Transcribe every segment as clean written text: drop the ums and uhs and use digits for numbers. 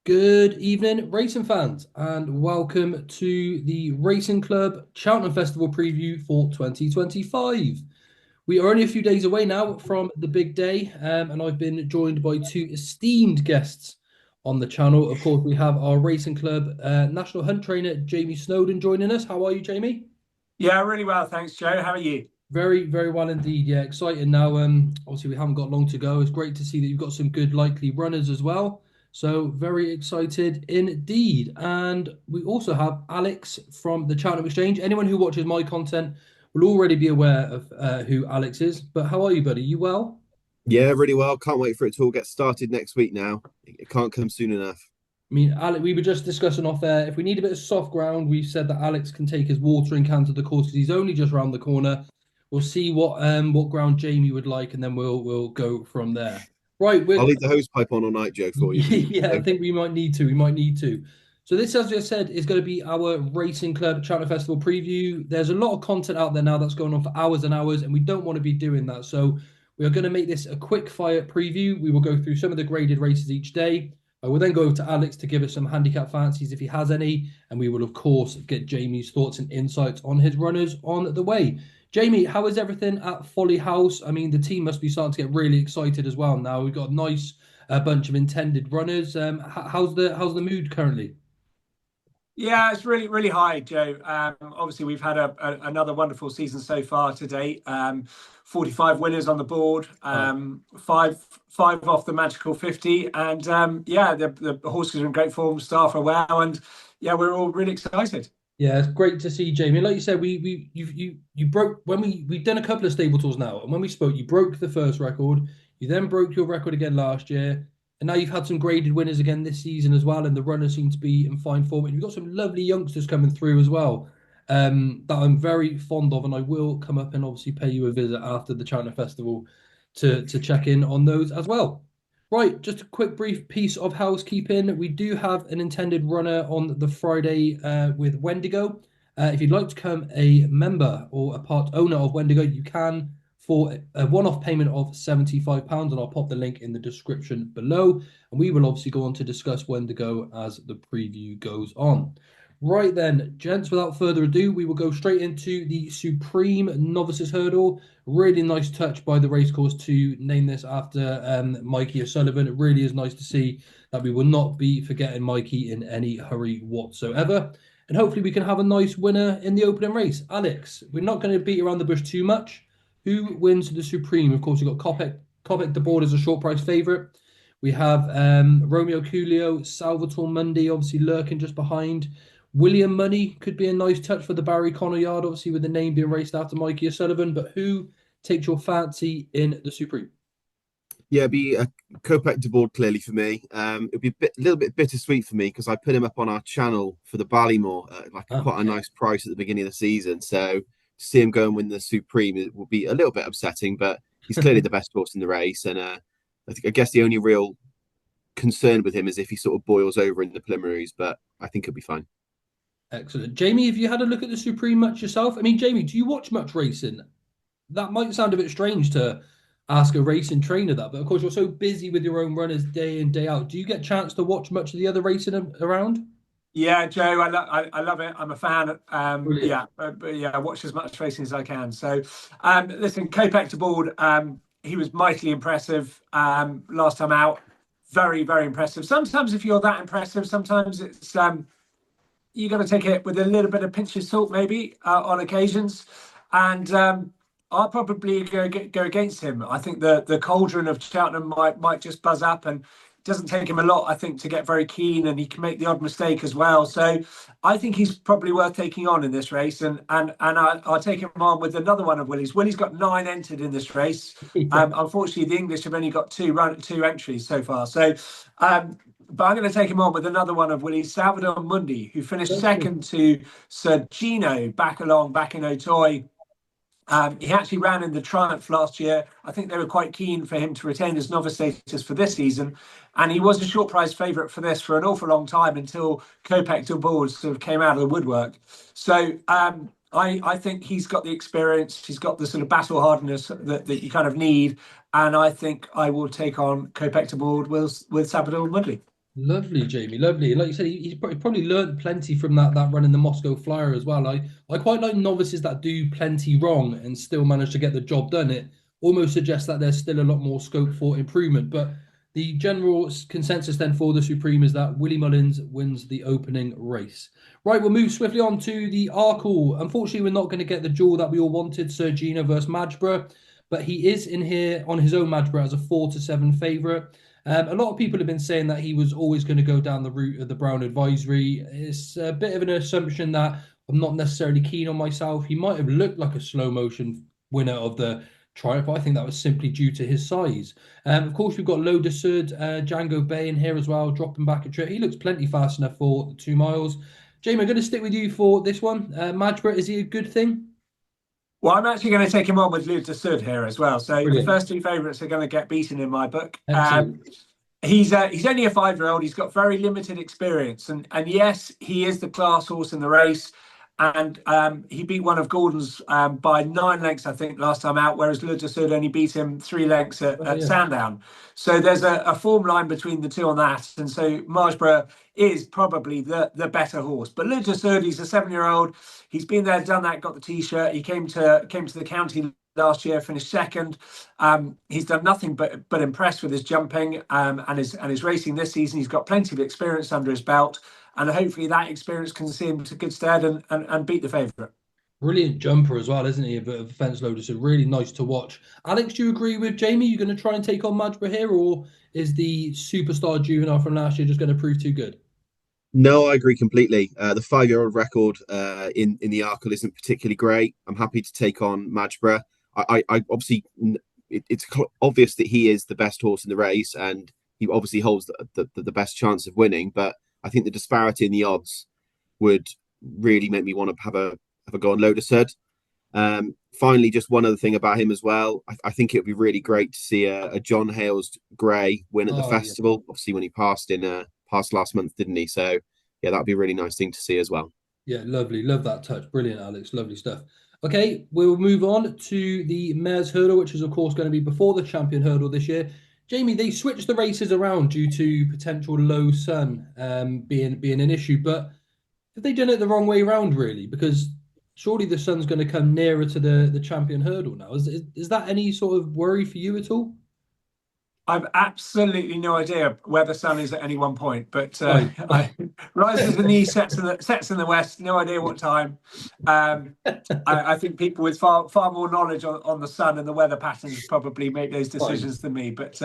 Good evening, racing fans, and welcome to the Racing Club Cheltenham Festival preview for 2025. We are only a few days away now from the big day, and I've been joined by two esteemed guests on the channel. Of course, we have our Racing Club National Hunt Trainer, Jamie Snowden, joining us. How are you, Jamie? Yeah, really well, thanks, Joe. How are you? Very, very well indeed. Yeah, exciting now. Obviously we haven't got long to go. It's great to see that you've got some good likely runners as well. So very excited indeed. And we also have Alex from the Cheltenham Exchange. Anyone who watches my content will already be aware of who Alex is. But how are you, buddy? You well? Yeah, really well. Can't wait for it to all get started next week now. It can't come soon enough. I mean, Alex, we were just discussing off there. If we need a bit of soft ground, we've said that Alex can take his watering can to the course because he's only just round the corner. We'll see what ground Jamie would like, and then we'll go from there. Right, I'll we're leave the hose pipe on all night, Joe, for you. yeah, I think we might need to. We might need to. So this, as I said, is going to be our Racing Club Cheltenham Festival preview. There's a lot of content out there now that's going on for hours and hours, and we don't want to be doing that. So we are going to make this a quick fire preview. We will go through some of the graded races each day. I will then go over to Alex to give us some handicap fancies if he has any, and we will of course get Jamie's thoughts and insights on his runners on the way. Jamie, how is everything at Folly House? I mean, the team must be starting to get really excited as well now. We've got a nice bunch of intended runners. How's the mood currently? Yeah, it's really high, Joe. Obviously, we've had another wonderful season so far to date. 45 winners on the board, Oh, five off the magical 50, and yeah, the horses are in great form, staff are well, and yeah, we're all really excited. yeah, it's great to see Jamie. Like you said, you broke when we've done a couple of stable tours now, and when we spoke, you broke the first record. You then broke your record again last year, and now you've had some graded winners again this season as well, and the runners seem to be in fine form. And you've got some lovely youngsters coming through as well, that I'm very fond of, and I will come up and obviously pay you a visit after the Cheltenham Festival to check in on those as well. Right, just a quick brief piece of housekeeping. We do have an intended runner on the Friday with Wendigo. If you'd like to become a member or a part owner of Wendigo, you can for a one-off payment of £75, and I'll pop the link in the description below. And we will obviously go on to discuss Wendigo as the preview goes on. Right then, gents, without further ado, we will go straight into the Supreme Novices Hurdle. Really nice touch by the racecourse to name this after Mikey O'Sullivan. It really is nice to see that we will not be forgetting Mikey in any hurry whatsoever. And hopefully we can have a nice winner in the opening race. Alex, we're not going to beat around the bush too much. Who wins the Supreme? Of course, you've got Kopek de Board as a short price favourite. We have Romeo Coolio, Salvatore Mundi obviously lurking just behind. William Money could be a nice touch for the Barry Connor yard, obviously with the name being raced after Mikey O'Sullivan. But who takes your fancy in the Supreme? Yeah, it'd be a Kopek de board clearly for me. It'd be a little bit bittersweet for me because I put him up on our channel for the Ballymore at Oh, quite a nice price at the beginning of the season. So to see him go and win the Supreme, it will be a little bit upsetting, but he's clearly the best horse in the race. And I guess the only real concern with him is if he sort of boils over in the preliminaries, but I think he'll be fine. excellent. Jamie, have you had a look at the Supreme much yourself? I mean, Jamie, do you watch much racing? That might sound a bit strange to ask a racing trainer that, but of course you're so busy with your own runners day in, day out. Do you get a chance to watch much of the other racing around? Yeah, Joe, I love it. I'm a fan. Brilliant. But yeah, I watch as much racing as I can. So, listen, Kopek to board. He was mightily impressive last time out. Very impressive. Sometimes if you're that impressive, sometimes it's you got to take it with a little bit of pinch of salt, maybe on occasions. And I'll probably go against him. I think the cauldron of Cheltenham might just buzz up, and it doesn't take him a lot, I think, to get very keen, and he can make the odd mistake as well. So I think he's probably worth taking on in this race, and I'll take him on with another one of Willie's. Willie's got 9 entered in this race. Yeah, Unfortunately, the English have only got two entries so far. So. But I'm going to take him on with another one of Willie's, Salvador Mundi, who finished second to Sir Gino back in Otoy. He actually ran in the Triumph last year. I think they were quite keen for him to retain his novice status for this season. And he was a short prize favourite for this for an awful long time until Kopek de Board sort of came out of the woodwork. So I think he's got the experience. He's got the sort of battle hardness that you kind of need. And I think I will take on Kopek de Board with Salvador Mundi. Lovely, Jamie. Lovely. Like you said, he's probably learned plenty from that run in the Moscow Flyer as well. I quite like novices that do plenty wrong and still manage to get the job done. It almost suggests that there's still a lot more scope for improvement. But the general consensus then for the Supreme is that Willie Mullins wins the opening race. Right, we'll move swiftly on to the Arkle. Unfortunately, we're not going to get the duel that we all wanted, Sir Gino versus Madgeborough, but he is in here on his own Madgeborough as a 4-7 favourite. A lot of people have been saying that he was always going to go down the route of the Brown advisory. It's a bit of an assumption that I'm not necessarily keen on myself. He might have looked like a slow motion winner of the Triumph, but I think that was simply due to his size. Of course, we've got Loda Sud, Django Bay in here as well, dropping back a trip. He looks plenty fast enough for the 2 miles. Jamie, I'm going to stick with you for this one. Madgeborough, is he a good thing? Well, I'm actually going to take him on with Luke de Sud here as well. So the Brilliant. first two favourites are going to get beaten in my book. Excellent. He's only a 5-year-old. He's got very limited experience, and yes, he is the class horse in the race. And he beat one of Gordon's by 9 lengths, I think, last time out, whereas Le de Sud only beat him 3 lengths at, Oh, at yeah. Sandown. So there's a form line between the two on that. And so Margeborough is probably the better horse. But Le de Sud, he's a 7-year-old. He's been there, done that, got the T-shirt. He came to the county last year, finished second. He's done nothing but impressed with his jumping and his racing this season. He's got plenty of experience under his belt, and hopefully that experience can see him to good stead and beat the favourite. Brilliant jumper as well, isn't he? A bit of a fence loader, so really nice to watch. Alex, do you agree with Jamie? You going to try and take on Madgeborough here, or is the superstar juvenile from last year just going to prove too good? No, I agree completely. The 5-year-old record in the Arkle isn't particularly great. I'm happy to take on Madgeborough. I obviously it's obvious that he is the best horse in the race, and he obviously holds the best chance of winning. But I think the disparity in the odds would really make me want to have a go on Loda Sud. Finally, just one other thing about him as well. I think it would be really great to see a John Hales Grey win at the Oh, yeah. festival. Obviously, when he passed last month, didn't he? So yeah, that'd be a really nice thing to see as well. Yeah, lovely. Love that touch. Brilliant, Alex. Lovely stuff. Okay, we'll move on to the Mares Hurdle, which is, of course, going to be before the Champion Hurdle this year. Jamie, they switched the races around due to potential low sun being an issue, but have they done it the wrong way around, really? Because surely the sun's going to come nearer to the Champion Hurdle now. Is that any sort of worry for you at all? I've absolutely no idea where the sun is at any one point, but Right. I rises in the east, sets in the west. No idea what time. I think people with far more knowledge on the sun and the weather patterns probably make those Fine. decisions than me. But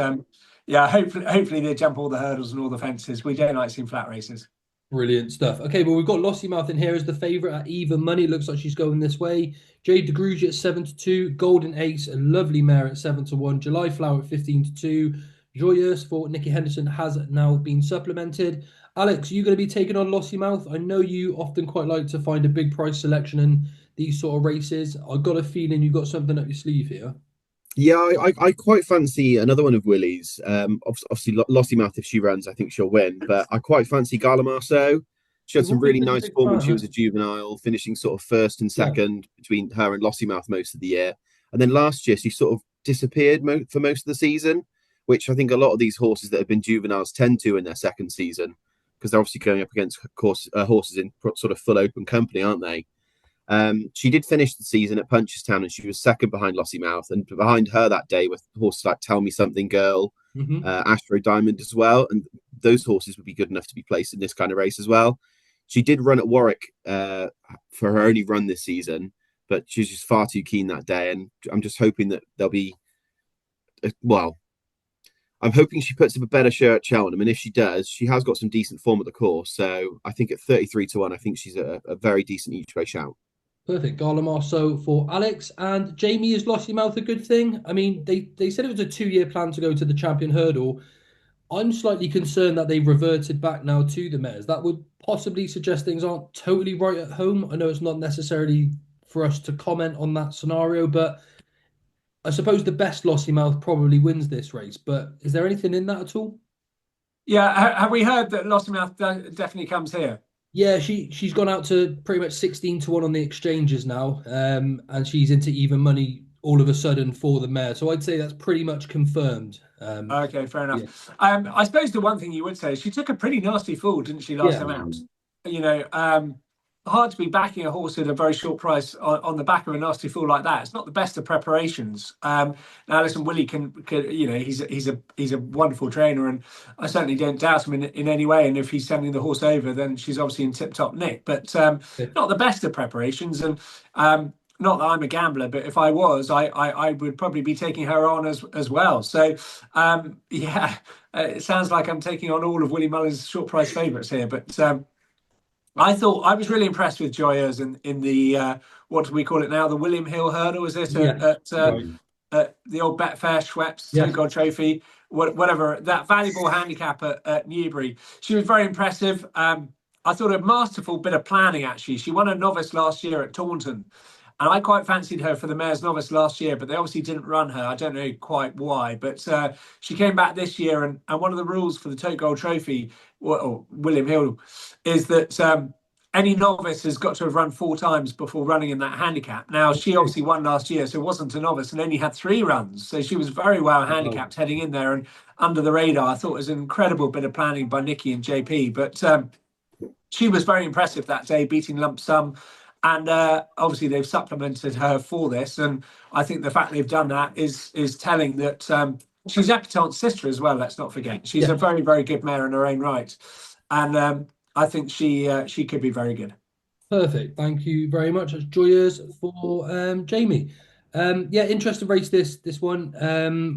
yeah, hopefully they jump all the hurdles and all the fences. We don't like seeing flat races. Brilliant stuff. Okay, well, we've got Lossiemouth in here as the favourite at even money. It looks like she's going this way. Jade de Gruge at 7-2. Golden Ace, a lovely mare at 7-1. July Flower at 15-2. Joyeuse for Nikki Henderson has now been supplemented. Alex, are you going to be taking on Lossiemouth? I know you often quite like to find a big price selection in these sort of races. I've got a feeling you've got something up your sleeve here. Yeah, I quite fancy another one of Willie's. Obviously, Lossiemouth, if she runs, I think she'll win. But I quite fancy Gala Marceau. She had You've some always really been a nice big form when fan, she huh? was a juvenile, finishing sort of first and Yeah. second between her and Lossiemouth most of the year. And then last year, she sort of disappeared for most of the season, which I think a lot of these horses that have been juveniles tend to in their second season, because they're obviously going up against horses in sort of full open company, aren't they? She did finish the season at Punchestown and she was second behind Lossiemouth. And behind her that day were horses like Tell Me Something Girl, Hmm. Astro Diamond as well. And those horses would be good enough to be placed in this kind of race as well. She did run at Warwick for her only run this season, but she was just far too keen that day. And I'm just hoping that there'll be, well, I'm hoping she puts up a better show at Cheltenham. And if she does, she has got some decent form at the course. So I think at 33-1, I think she's a very decent each way shout. Perfect. Garlamar so for Alex. And Jamie, is Lossiemouth a good thing? I mean, they said it was a 2-year plan to go to the Champion Hurdle. I'm slightly concerned that they've reverted back now to the mares. That would possibly suggest things aren't totally right at home. I know it's not necessarily for us to comment on that scenario, but I suppose the best Lossiemouth probably wins this race. But is there anything in that at all? Yeah, have we heard that Lossiemouth definitely comes here? Yeah, she's gone out to pretty much 16-1 on the exchanges now, and she's into even money all of a sudden for the mare. So I'd say that's pretty much confirmed. Okay, fair Yeah, enough. I suppose the one thing you would say is she took a pretty nasty fall, didn't she, last yeah, time out? You know, hard to be backing a horse at a very short price on the back of a nasty fall like that. It's not the best of preparations. Now, listen, Willie can you know, he's a wonderful trainer, and I certainly don't doubt him in any way. And if he's sending the horse over, then she's obviously in tip-top nick. But okay. not the best of preparations, and not that I'm a gambler, but if I was, I would probably be taking her on as well. So, yeah, it sounds like I'm taking on all of Willie Mullen's short price favourites here. But I thought I was really impressed with Joyeuse in the what do we call it now? The William Hill Hurdle, is it Yes, right. at the old Betfair Schweppes Yes. Gold Trophy, whatever, that valuable handicap at Newbury. She was very impressive. I thought a masterful bit of planning, actually. She won a novice last year at Taunton. And I quite fancied her for the Mayor's Novice last year, but they obviously didn't run her. I don't know quite why, but she came back this year. And one of the rules for the Tote Gold Trophy, or William Hill, is that any novice has got to have run 4 times before running in that handicap. Now, she obviously won last year, so wasn't a novice and only had 3 runs. So she was very well Wow. handicapped heading in there and under the radar. I thought it was an incredible bit of planning by Nikki and JP. But she was very impressive that day, beating Lump Sum. And obviously they've supplemented her for this. And I think the fact they've done that is telling that she's Epitante's sister as well, let's not forget. She's a Yeah. very, very good mare in her own right. And I think she could be very good. Perfect. Thank you very much. That's Joyous for Jamie. Yeah, interesting race this one.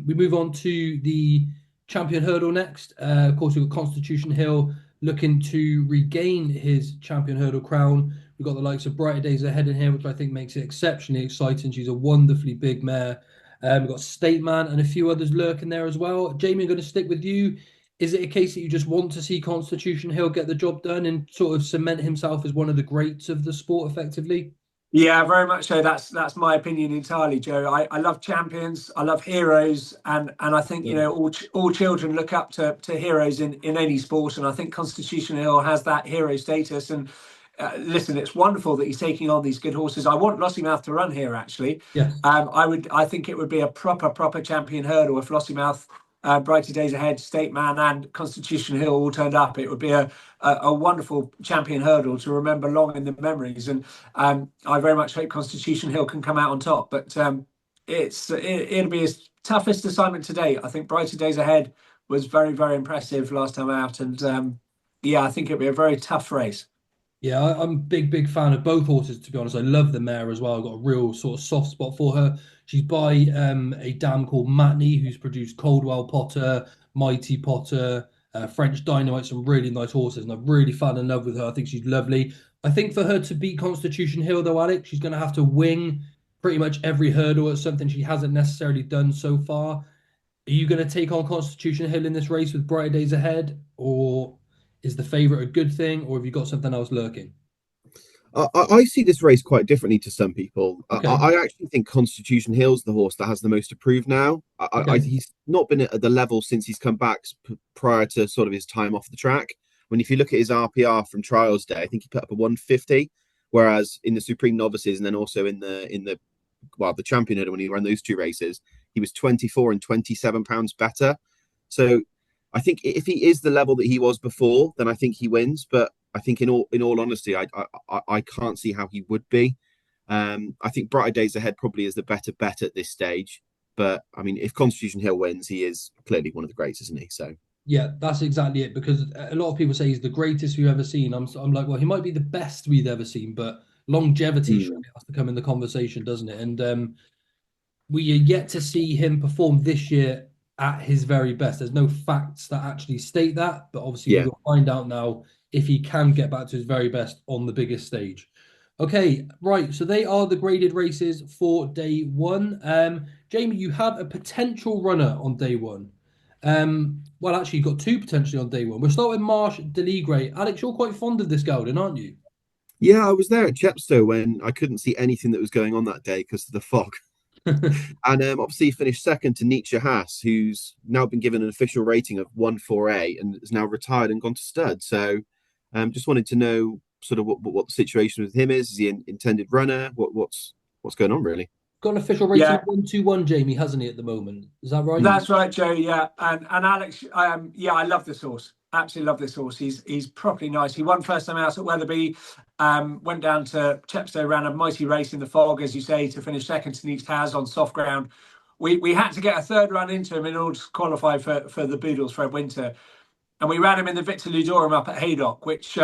We move on to the champion hurdle next. Of course, we've got Constitution Hill looking to regain his champion hurdle crown. We've got the likes of Brighter Days Ahead in here, which I think makes it exceptionally exciting. She's a wonderfully big mare. We've got State Man and a few others lurking there as well. Jamie, I'm going to stick with you. Is it a case that you just want to see Constitution Hill get the job done and sort of cement himself as one of the greats of the sport effectively? Yeah, very much so. That's my opinion entirely, Joe. I love champions, I love heroes, and I think, you Yeah. know, all children look up to heroes in any sport, and I think Constitution Hill has that hero status. And listen, it's wonderful that he's taking on these good horses. I want Lossiemouth to run here, actually. Yes. I think it would be a proper champion hurdle if Lossiemouth, Brighter Days Ahead, State Man, and Constitution Hill all turned up. It would be a wonderful champion hurdle to remember long in the memories. And I very much hope Constitution Hill can come out on top. But it'll be his toughest assignment to date. I think Brighter Days Ahead was very, very impressive last time out. And yeah, I think it'll be a very tough race. Yeah, I'm a big fan of both horses, to be honest. I love the mare as well. I've got a real sort of soft spot for her. She's by a dam called Matney, who's produced Coldwell Potter, Mighty Potter, French Dynamite, some really nice horses, and I've really fallen in love with her. I think she's lovely. I think for her to beat Constitution Hill, though, Alex, she's going to have to wing pretty much every hurdle. It's something she hasn't necessarily done so far. Are you going to take on Constitution Hill in this race with Brighter Days Ahead, or is the favourite a good thing, or have you got something else lurking? I see this race quite differently to some people. Okay, I actually think Constitution Hill's the horse that has the most to prove now. okay, He's not been at the level since he's come back prior to sort of his time off the track. When if you look at his RPR from Trials Day, I think he put up a 150, whereas in the Supreme Novices and then also in the Championship when he ran those 2 races, he was 24 and 27 pounds better. So I think if he is the level that he was before, then I think he wins. But I think in all honesty, I can't see how he would be. I think Brighter Days Ahead probably is the better bet at this stage. But I mean, if Constitution Hill wins, he is clearly one of the greats, isn't he? So yeah, that's exactly it. Because a lot of people say he's the greatest we've ever seen. I'm like, well, he might be the best we've ever seen, but longevity surely has to come in the conversation, doesn't it? And we are yet to see him perform this year at his very best. There's no facts that actually state that, but obviously we yeah, will find out now if he can get back to his very best on the biggest stage. Okay, right. So they are the graded races for day one. Jamie, you have a potential runner on day one. Well, actually, you've got 2 potentially on day one. We'll start with Marsh Deligre. Alex, you're quite fond of this gelding, aren't you? yeah. I was there at Chepstow when I couldn't see anything that was going on that day because of the fog. And obviously, he finished second to Nietzsche Haas, who's now been given an official rating of 148 and is now retired and gone to stud. So, just wanted to know sort of what the situation with him is. Is he an intended runner? What's going on really? got an official rating Yeah, of 121, Jamie, hasn't he, at the moment? Is that right? that's right, Joe. Yeah, and Alex, yeah, I love this horse. Absolutely love this horse. He's properly nice. He won first time out at Wetherby. Went down to Chepstow, ran a mighty race in the fog, as you say, to finish second to Neeks Taz on soft ground. We had to get a third run into him in order to qualify for the Boodles Fred Winter, and we ran him in the Victor Ludorum up at Haydock, which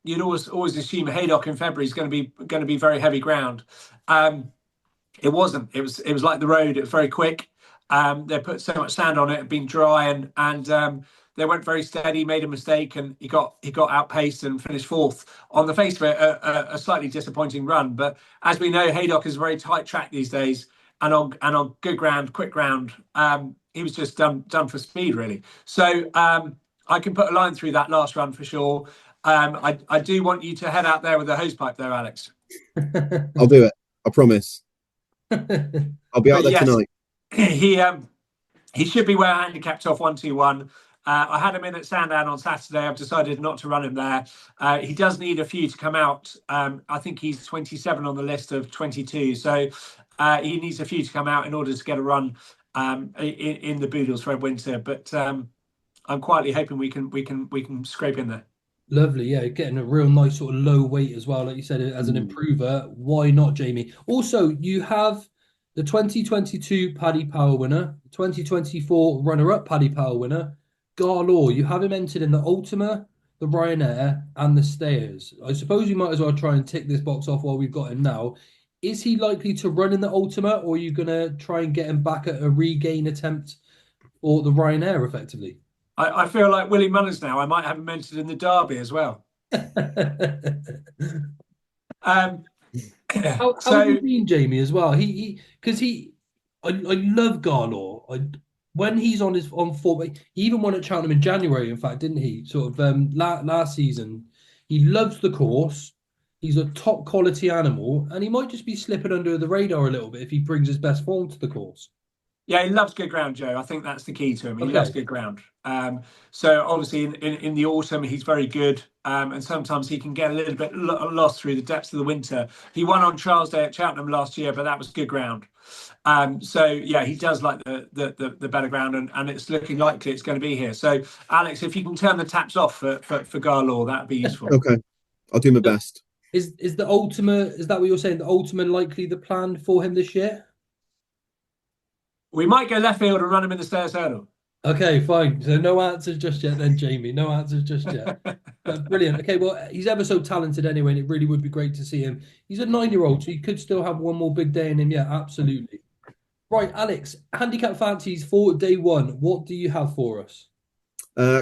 you'd always assume Haydock in February is going to be very heavy ground. It wasn't. It was like the road. It was very quick. They put so much sand on it, it had been dry, and they weren't very steady. Made a mistake, and he got outpaced and finished fourth. On the face of it, a slightly disappointing run. But as we know, Haydock is a very tight track these days, and on good ground, quick ground, he was just done for speed really. So I can put a line through that last run for sure. I do want you to head out there with a hose pipe, though, Alex. I'll do it. I promise. I'll be out But there yes, tonight. he should be well handicapped off 121. I had him in at Sandown on Saturday. I've decided not to run him there. He does need a few to come out. I think he's 27 on the list of 22, so he needs a few to come out in order to get a run in the Boodles Fred Winter. But I'm quietly hoping we can scrape in there. Lovely, yeah, getting a real nice sort of low weight as well, like you said, as an improver. Why not, Jamie? Also, you have the 2022 Paddy Power winner, 2024 runner-up Paddy Power winner, Garlaw. You have him entered in the Ultima, the Ryanair, and the Stayers. I suppose you might as well try and tick this box off while we've got him now. Is he likely to run in the Ultima, or are you going to try and get him back at a regain attempt or the Ryanair, effectively? I feel like Willie Mullins now. I might have him entered in the Derby as well. Um, How have you been, Jamie, as well? I love Garlaw. When he's on form, he even won at Cheltenham in January. In fact, didn't he? Sort of last season. He loves the course. He's a top quality animal, and he might just be slipping under the radar a little bit if he brings his best form to the course. Yeah, he loves good ground, Joe. I think that's the key to him. He Okay. loves good ground. So obviously in the autumn he's very good, and sometimes he can get a little bit lost through the depths of the winter. He won on Trials Day at Cheltenham last year, but that was good ground. So yeah, he does like the better ground, and it's looking likely it's going to be here. So Alex, if you can turn the taps off for Garlaw, that'd be useful. Okay, I'll do my best. Is the Ultima? Is that what you're saying? The Ultima likely the plan for him this year? We might go left field and run him in the Stairs Hurdle. Okay, fine. So no answers just yet then, Jamie. No answers just yet. But brilliant. Okay, well, he's ever so talented anyway, and it really would be great to see him. He's a 9-year-old, so he could still have one more big day in him. Yeah, absolutely. Right, Alex, handicap fancies for day one. What do you have for us?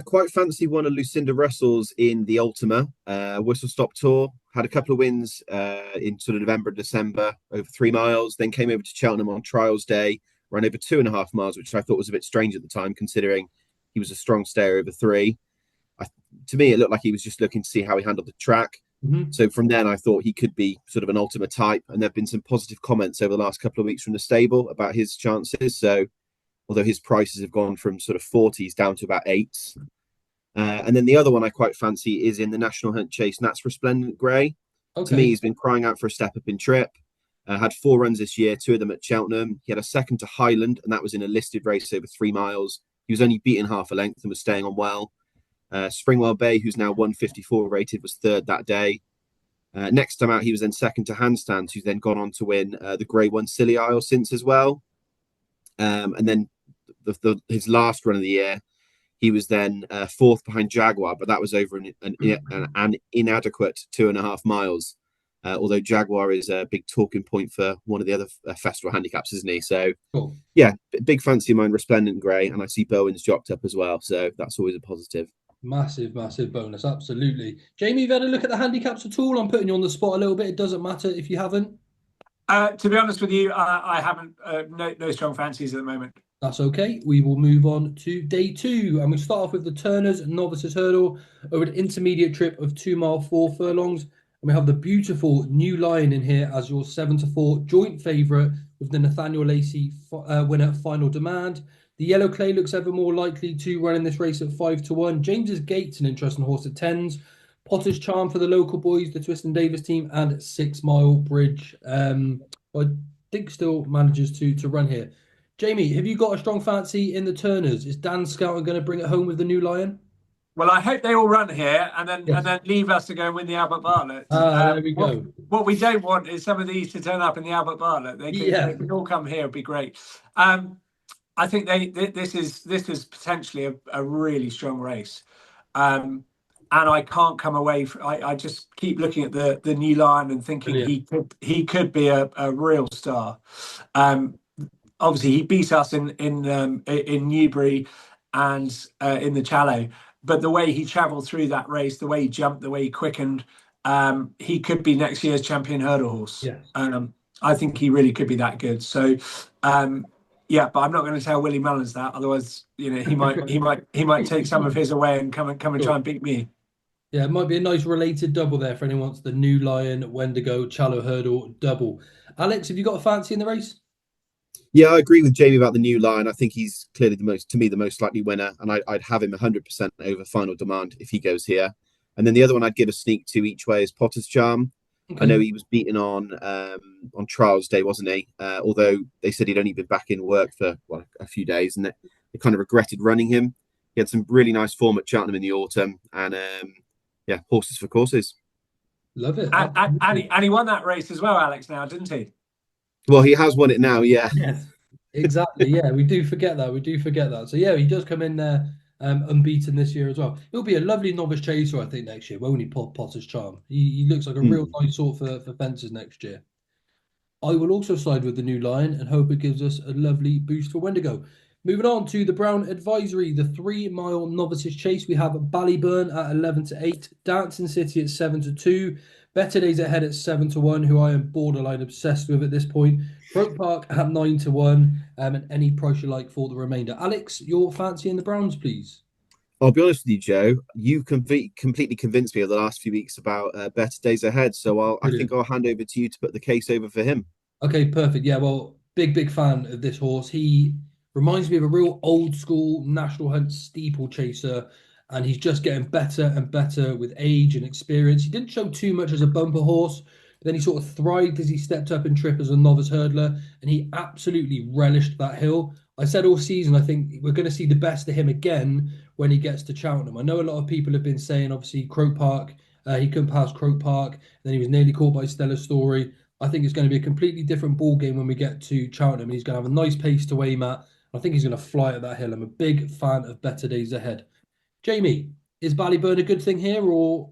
Quite fancy one of Lucinda Russell's in the Ultima Whistle Stop Tour. Had a couple of wins in sort of November, December, over 3 miles. Then came over to Cheltenham on Trials Day, ran over 2.5 miles, which I thought was a bit strange at the time, considering he was a strong stayer over 3. To me, it looked like he was just looking to see how he handled the track. Mm-hmm. So from then, I thought he could be sort of an Ultima type. And there have been some positive comments over the last couple of weeks from the stable about his chances. So although his prices have gone from sort of 40s down to about 8s. And then the other one I quite fancy is in the National Hunt Chase, and that's Resplendent Grey. Okay. To me, he's been crying out for a step up in trip. Had 4 runs this year, 2 of them at Cheltenham. He had a second to Highland, and that was in a listed race over 3 miles. He was only beaten half a length and was staying on well. Springwell Bay, who's now 154 rated, was 3rd that day. Next time out, he was then second to Handstands, who's then gone on to win the Grey One Scilly Isle since as well. And then his last run of the year, he was then 4th behind Jaguar, but that was over an inadequate 2.5 miles. Although Jaguar is a big talking point for one of the other festival handicaps, isn't he? So, cool. Yeah, big fancy of mine, Resplendent Grey, and I see Bowen's dropped up as well, so that's always a positive. Massive bonus, absolutely. Jamie, you've had a look at the handicaps at all? I'm putting you on the spot a little bit. It doesn't matter if you haven't. To be honest with you, I haven't. No strong fancies at the moment. That's okay. We will move on to day 2, and we start off with the Turners Novices Hurdle over an intermediate trip of 2 mile 4 furlongs. And we have the beautiful New Lion in here as your 7-4 joint favourite with the Nathaniel Lacey winner Final Demand. The Yellow Clay looks ever more likely to run in this race at 5-1. James's Gate's an interesting horse at 10s. Potter's Charm for the local boys, the Twist and Davis team, and 6 Mile Bridge. think still manages to run here. Jamie, have you got a strong fancy in the Turners? Is Dan Scouten going to bring it home with the new Lion? Well, I hope they all run here and Yes. then leave us to go and win the Albert Bartlett. Ah, there we What go. we don't want is some of these to turn up in the Albert Bartlett. They Yeah, can all come here. It'd be great. I think this is potentially a really strong race. Um, and I can't come away from, I just keep looking at the new Lion and thinking brilliant. he could be a real star. Um, Obviously he beat us in Newbury and in the Challow, but the way he travelled through that race, the way he jumped, the way he quickened, he could be next year's champion hurdle horse. Yes. I think he really could be that good. So yeah, but I'm not going to tell Willie Mullins that. Otherwise, he might take some of his away and come and try Sure. and beat me. Yeah, it might be a nice related double there for anyone who wants the new Lion, Wendigo, Challow Hurdle double. Alex, have you got a fancy in the race? Yeah, I agree with Jamie about the new line. I think he's clearly to me, the most likely winner, and I'd have him 100% over Final Demand if he goes here. And then the other one I'd give a sneak to each way is Potter's Charm. I Okay. know he was beaten on trials day, wasn't he? Although they said he'd only been back in work for a few days, and they kind of regretted running him. He had some really nice form at Cheltenham in the autumn, and yeah, horses for courses. Love it. And he won that race as well, Alex. Now, didn't he? Well, he has won it now, yeah. Yes, exactly. Yeah, we do forget that. We do forget that. So yeah, he does come in there unbeaten this year as well. He'll be a lovely novice chaser, I think, next year, won't he, Potter's Charm? He looks like a real Mm. nice sort for fences next year. I will also side with the new line and hope it gives us a lovely boost for Wendigo. Moving on to the Brown Advisory, the 3 mile novices chase. We have Ballyburn at 11 to 8, Dancing City at 7 to 2, Better Days Ahead at 7 to 1, who I am borderline obsessed with at this point, Croke Park at 9 to 1, and any price you like for the remainder. Alex, your fancy in the Browns, please. I'll be honest with you, Joe. You completely convinced me over the last few weeks about better days ahead. So I think Brilliant. I'll hand over to you to put the case over for him. Okay, perfect. Yeah, well, big fan of this horse. He reminds me of a real old school National Hunt steeplechaser, and he's just getting better and better with age and experience. He didn't show too much as a bumper horse, but then he sort of thrived as he stepped up in trip as a novice hurdler, and he absolutely relished that hill. I said all season, I think we're going to see the best of him again when he gets to Cheltenham. I know a lot of people have been saying, obviously, Croke Park, he couldn't pass Croke Park, then he was nearly caught by Stella Story. I think it's going to be a completely different ball game when we get to Cheltenham, and he's going to have a nice pace to aim at. I think he's going to fly at that hill. I'm a big fan of Better Days Ahead. Jamie, is Ballyburn a good thing here, or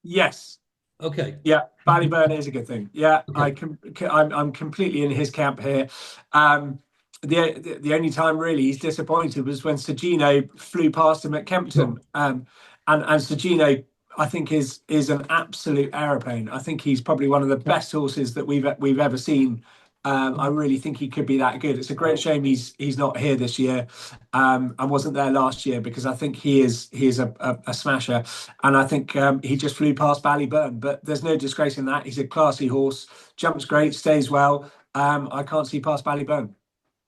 Yes. okay? Yeah, Ballyburn is a good thing. Yeah, Okay, I'm completely in his camp here. Um, the only time really he's disappointed was when Sergino flew past him at Kempton. sure. And Sergino, I think is an absolute aeroplane. I think he's probably one of the best horses that we've ever seen. I really think he could be that good. It's a great shame he's not here this year, and wasn't there last year, because I think he is a smasher, and I think he just flew past Ballyburn. But there's no disgrace in that. He's a classy horse, jumps great, stays well. I can't see past Ballyburn.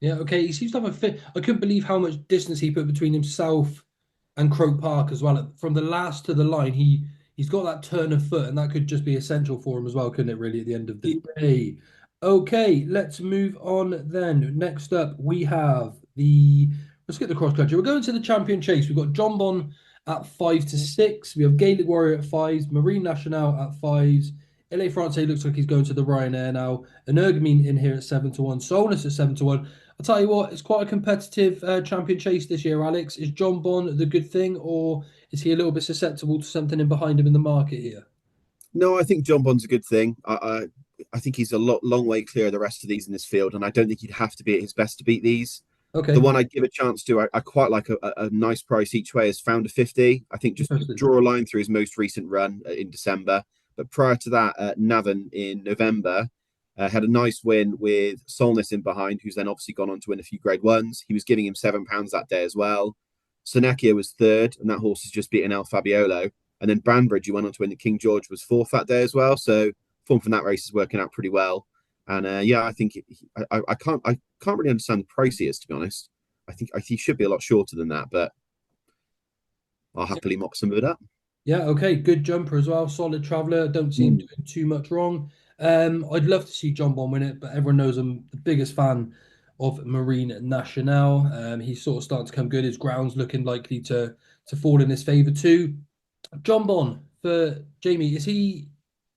Yeah, okay. He seems to have a fit. I couldn't believe how much distance he put between himself and Croke Park as well. From the last to the line, he's got that turn of foot, and that could just be essential for him as well, couldn't it? Really, at the end of the day. Okay, let's move on then. Next up, we have the. Let's get the cross country. We're going to the champion chase. We've got John Bon at 5 to 6. We have Gaelic Warrior at fives. Marine Nationale at fives. LA France looks like he's going to the Ryanair now. Energumene in here at 7 to 1. Solness at 7 to 1. I'll tell you what, it's quite a competitive champion chase this year, Alex. Is John Bon the good thing, or is he a little bit susceptible to something in behind him in the market here? No, I think John Bond's a good thing. I think he's a long way clear of the rest of these in this field, and I don't think he'd have to be at his best to beat these. The Okay, one I'd give a chance to, I quite like a nice price each way, is Founder 50. I think just interesting. draw a line through his most recent run in December. But prior to that, Navan in November had a nice win with Solness in behind, who's then obviously gone on to win a few Grade Ones. He was giving him £7 that day as well. Seneca was third, and that horse has just beaten El Fabiolo. And then Banbridge, who went on to win the King George, was fourth that day as well. So form from that race is working out pretty well. And yeah, I think I can't really understand the price he is, to be honest. I think he should be a lot shorter than that, but I'll happily mop some of it up. Yeah, okay, good jumper as well. Solid traveller. Don't see him doing too much wrong. I'd love to see John Bond win it, but everyone knows I'm the biggest fan of Marine Nationale. He's sort of starting to come good. His ground's looking likely to fall in his favour too. John Bond for Jamie, is he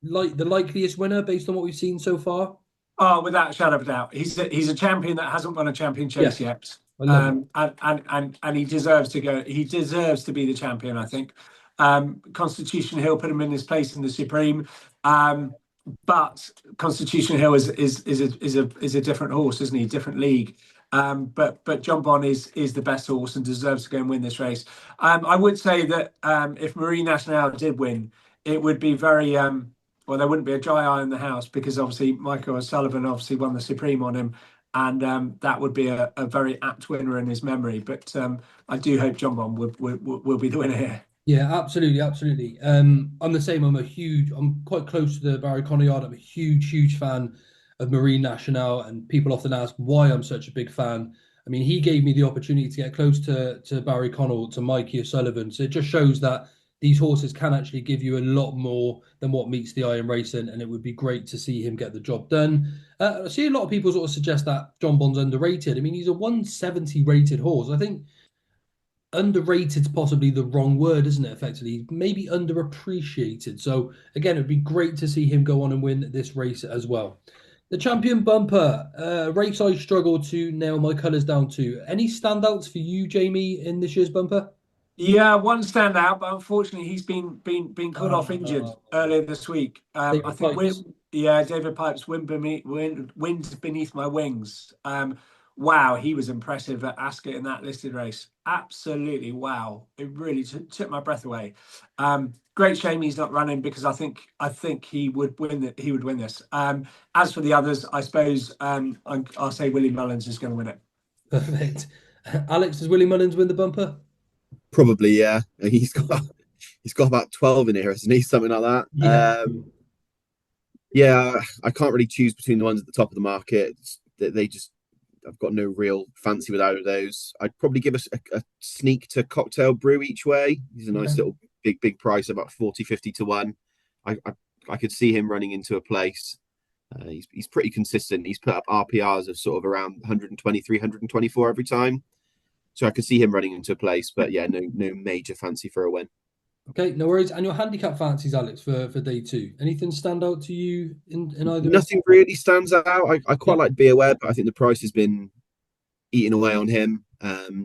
like the likeliest winner based on what we've seen so far? Oh, without a shadow of a doubt, he's a champion that hasn't won a champion chase Yes, yet, I love it. and he deserves to go. He deserves to be the champion. I think Constitution Hill put him in his place in the Supreme, but Constitution Hill is a different horse, isn't he? Different league. But John Bond is the best horse and deserves to go and win this race. I would say that if Marine Nationale did win, it would be very well, there wouldn't be a dry eye in the house because obviously Michael O'Sullivan obviously won the Supreme on him, and that would be a very apt winner in his memory. But I do hope John Bond will be the winner here. Yeah, absolutely, absolutely. I'm the same. I'm quite close to the Barry Connor yard. I'm a huge fan of Marine Nationale, and people often ask why I'm such a big fan. I mean, he gave me the opportunity to get close to Barry Connell, to Mikey O'Sullivan. So it just shows that these horses can actually give you a lot more than what meets the eye in racing, and it would be great to see him get the job done. I see a lot of people sort of suggest that John Bond's underrated. I mean, he's a 170 rated horse. I think underrated's possibly the wrong word, isn't it? Effectively, maybe underappreciated. So again, it'd be great to see him go on and win this race as well. The champion bumper, race I struggled to nail my colours down to. Any standouts for you, Jamie, in this year's bumper? Yeah, one standout, but unfortunately he's been called off injured Oh, earlier this week. I David think Pipes. David Pipes wind beneath my wings. Wow, he was impressive at Ascot in that listed race. Absolutely, wow! It really took my breath away. Great shame he's not running because I think he would win it. He would win this. As for the others, I suppose I'll say Willie Mullins is going to win it. Perfect. Alex, does Willie Mullins win the bumper? Probably, yeah. He's got about 12 in here, hasn't he? Something like Yeah. that. Yeah, I can't really choose between the ones at the top of the market. They just, I've got no real fancy with either of those. I'd probably give us a sneak to Cocktail Brew each way. He's a nice little big price, about 40, 50 to 1. I could see him running into a place. He's pretty consistent. He's put up RPRs of sort of around 123, 124 every time. So I could see him running into a place, but yeah, no major fancy for a win. Okay, no worries. And your handicap fancies, Alex, for day two. Anything stand out to you in either of Nothing really stands out. I quite yeah. like Be Aware, but I think the price has been eating away on him.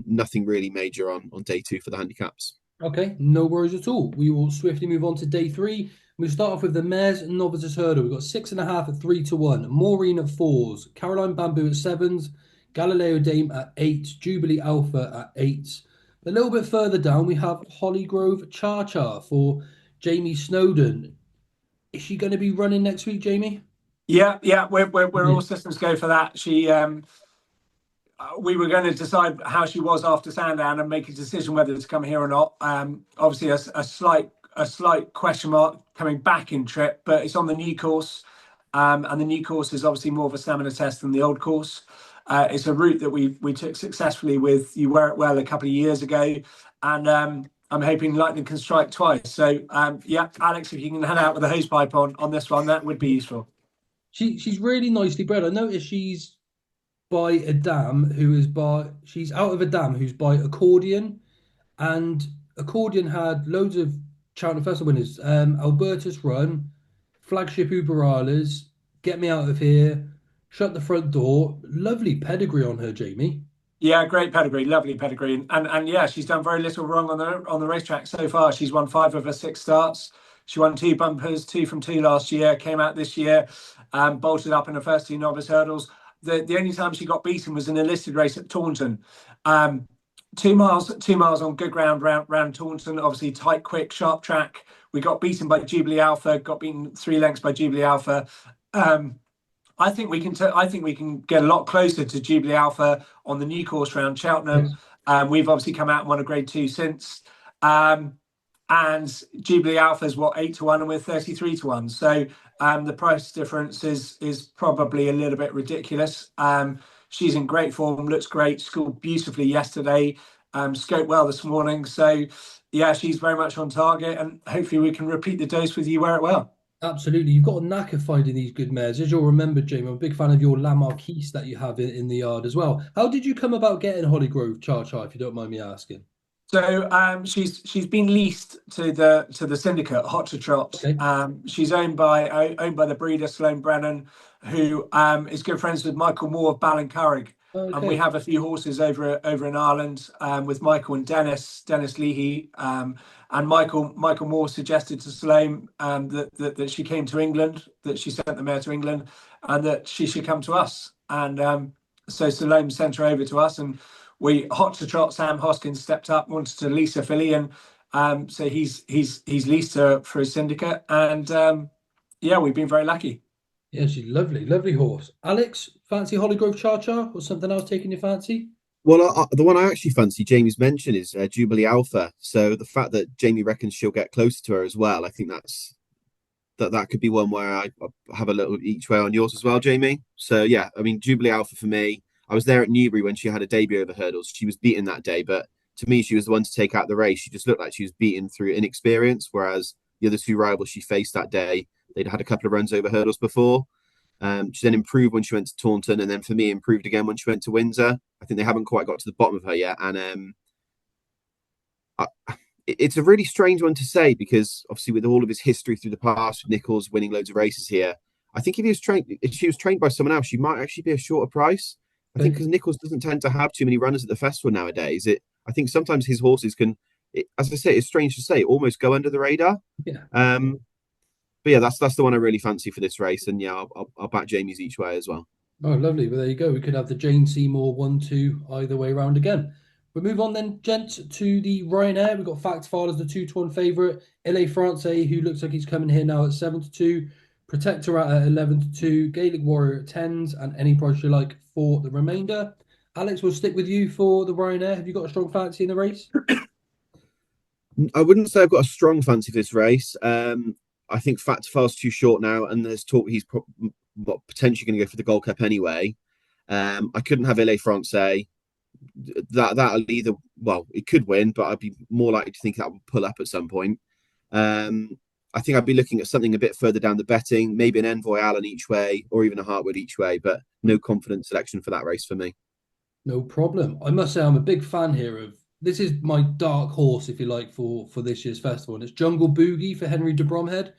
Nothing really major on day two for the handicaps. Okay, no worries at all. We will swiftly move on to day three. We'll start off with the mares and novices hurdle. We've got 6.5 at 3 to 1, Maureen at 4s, Caroline Bamboo at 7s, Galileo Dame at 8, Jubilee Alpha at 8. A little bit further down, we have Hollygrove Char Char for Jamie Snowden. Is she going to be running next week, Jamie? Yeah, we're Yeah. all systems go for that. We were going to decide how she was after Sandown and make a decision whether to come here or not. Obviously, a slight question mark coming back in trip, but it's on the new course, and the new course is obviously more of a stamina test than the old course. It's a route that we took successfully with You Wear It Well a couple of years ago, and I'm hoping lightning can strike twice. So yeah, Alex, if you can head out with a hose pipe on this one, that would be useful. She's really nicely bred. I noticed she's by a dam who is by she's out of a dam who's by Accordion, and Accordion had loads of Cheltenham Festival winners. Albertus Run, Flagship Uberalas, Get Me Out of Here, Shut the Front Door. Lovely pedigree on her, Jamie. Yeah, great pedigree, lovely pedigree, and yeah, she's done very little wrong on the racetrack so far. She's won 5 of her 6 starts. She won 2 bumpers, 2 from 2 last year. Came out this year, bolted up in the first 2 novice hurdles. The only time she got beaten was in a listed race at Taunton. 2 miles on good ground round Taunton. Obviously tight, quick, sharp track. We got beaten by Jubilee Alpha. Got beaten 3 lengths by Jubilee Alpha. I think we can get a lot closer to Jubilee Alpha on the new course round Cheltenham. Yes. We've obviously come out and won a Grade 2 since. And Jubilee Alpha is 8 to 1, and we're 33 to 1. So the price difference is probably a little bit ridiculous. She's in great form, looks great, scored beautifully yesterday, scoped well this morning. So yeah, she's very much on target, and hopefully we can repeat the dose with You Wear It Well. Absolutely. You've got a knack of finding these good mares. As you'll remember, Jamie, I'm a big fan of your La Marquise that you have in the yard as well. How did you come about getting Hollygrove Char Char, if you don't mind me asking? So she's been leased to the syndicate Hot to Trot. Okay. She's owned by the breeder Sloane Brennan, who is good friends with Michael Moore of Ballincarrig. And we Okay. have a few horses over in Ireland with Michael and Dennis Leahy. And Michael Moore suggested to Sloane that she came to England, that she sent the mare to England, and that she should come to us. And so Sloane sent her over to us, and we Hot to Trot. Sam Hoskins stepped up, wanted to lease a filly, and so he's leased her for his syndicate, and yeah, we've been very lucky. Yeah, she's lovely, lovely horse. Alex, fancy Hollygrove Char Char or something else taking your fancy? Well, the one I actually fancy Jamie's mentioned is Jubilee Alpha. So the fact that Jamie reckons she'll get closer to her as well, I think that could be one where I have a little each way on yours as well, Jamie. So yeah, I mean Jubilee Alpha for me. I was there at Newbury when she had a debut over hurdles. She was beaten that day, but to me, she was the one to take out the race. She just looked like she was beaten through inexperience, whereas the other two rivals she faced that day, they'd had a couple of runs over hurdles before. She then improved when she went to Taunton, and then for me, improved again when she went to Windsor. I think they haven't quite got to the bottom of her yet, and I, it's a really strange one to say because obviously with all of his history through the past, with Nichols winning loads of races here, I think if she was trained by someone else, she might actually be a shorter price. I think Okay. because Nichols doesn't tend to have too many runners at the festival nowadays. I think sometimes his horses can, as I say, it's strange to say, almost go under the radar. Yeah. Um, but yeah, that's the one I really fancy for this race, and yeah, I'll back Jamie's each way as well. Oh, lovely. Well, there you go. We could have the Jane Seymour 1-2 either way round again. We'll move on then, gents, to the Ryanair. We've got Fact File as the 2-to-1 favourite. LA France, who looks like he's coming here now at 7-2. Protectorat at 11-2. Gaelic Warrior at 10s. And any price you like for the remainder. Alex, we'll stick with you for the Ryanair. Have you got a strong fancy in the race? I wouldn't say I've got a strong fancy for this race. I think Fat File's too short now, and there's talk potentially going to go for the Gold Cup anyway. I couldn't have LA Francais. That'll either it could win, but I'd be more likely to think that will pull up at some point. I think I'd be looking at something a bit further down the betting, maybe an Envoy Allen each way, or even a Hartwood each way, but no confident selection for that race for me. No problem. I must say I'm a big fan here of this is my dark horse, if you like, for this year's festival, and it's Jungle Boogie for Henry de Bromhead.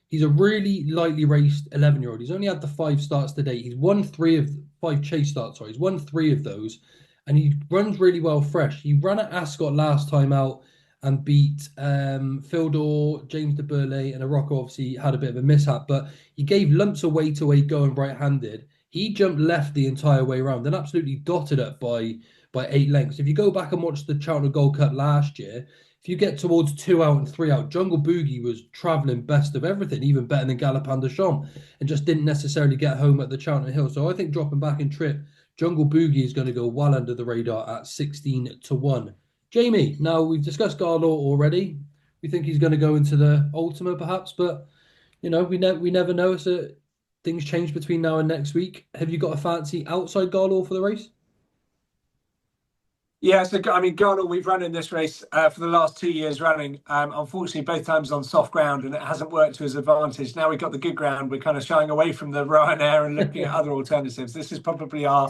He's a really lightly raced 11-year-old. He's only had the 5 starts to date. He's won 5 chase starts. Sorry, he's won 3 of those, and he runs really well fresh. He ran at Ascot last time out and beat Fildor, James de Burley, and Arocco. Obviously had a bit of a mishap, but he gave lumps of weight away going right-handed. He jumped left the entire way around and absolutely dotted up by 8 lengths. If you go back and watch the Cheltenham Gold Cup last year, if you get towards 2 out and 3 out, Jungle Boogie was travelling best of everything, even better than Galopin de Champs, and just didn't necessarily get home at the Cheltenham Hill. So I think dropping back in trip, Jungle Boogie is going to go well under the radar at 16-1. Jamie, now we've discussed Garlaw already. We think he's going to go into the Ultima perhaps, but we never know. So things change between now and next week. Have you got a fancy outside Garlaw for the race? Yeah, so I mean, Ghana, we've run in this race for the last 2 years running. Unfortunately, both times on soft ground, and it hasn't worked to his advantage. Now we've got the good ground. We're kind of shying away from the Ryanair and looking at other alternatives. This is probably our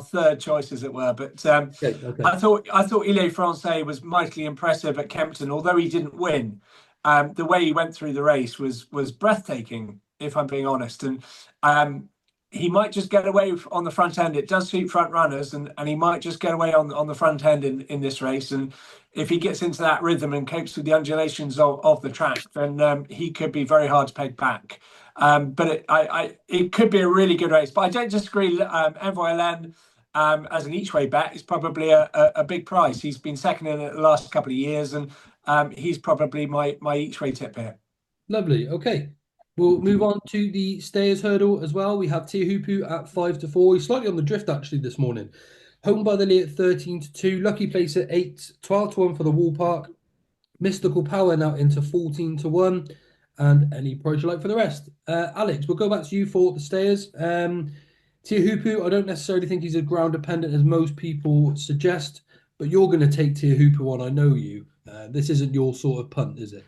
third choice, as it were. But Okay, okay. I thought Ile Francais was mightily impressive at Kempton, although he didn't win. The way he went through the race was breathtaking, if I'm being honest. And he might just get away on the front end. It does suit front runners, and he might just get away on the front end in this race. And if he gets into that rhythm and copes with the undulations of the track, then he could be very hard to peg back. But it could be a really good race. But I don't disagree. Envoy Len, as an each way bet, is probably a big price. He's been second in it the last couple of years, and he's probably my each way tip here. Lovely. Okay. We'll move on to the stayers hurdle as well. We have Tiahupu at 5-4. He's slightly on the drift actually this morning. Home by the Lee at 13-2. Lucky place at 8, 12-1 for the Wall Park. Mystical Power now into 14-1. And any price you like for the rest. Alex, we'll go back to you for the stayers. Tiahupu, I don't necessarily think he's as ground dependent as most people suggest, but you're going to take Tiahupu on. I know you. This isn't your sort of punt, is it?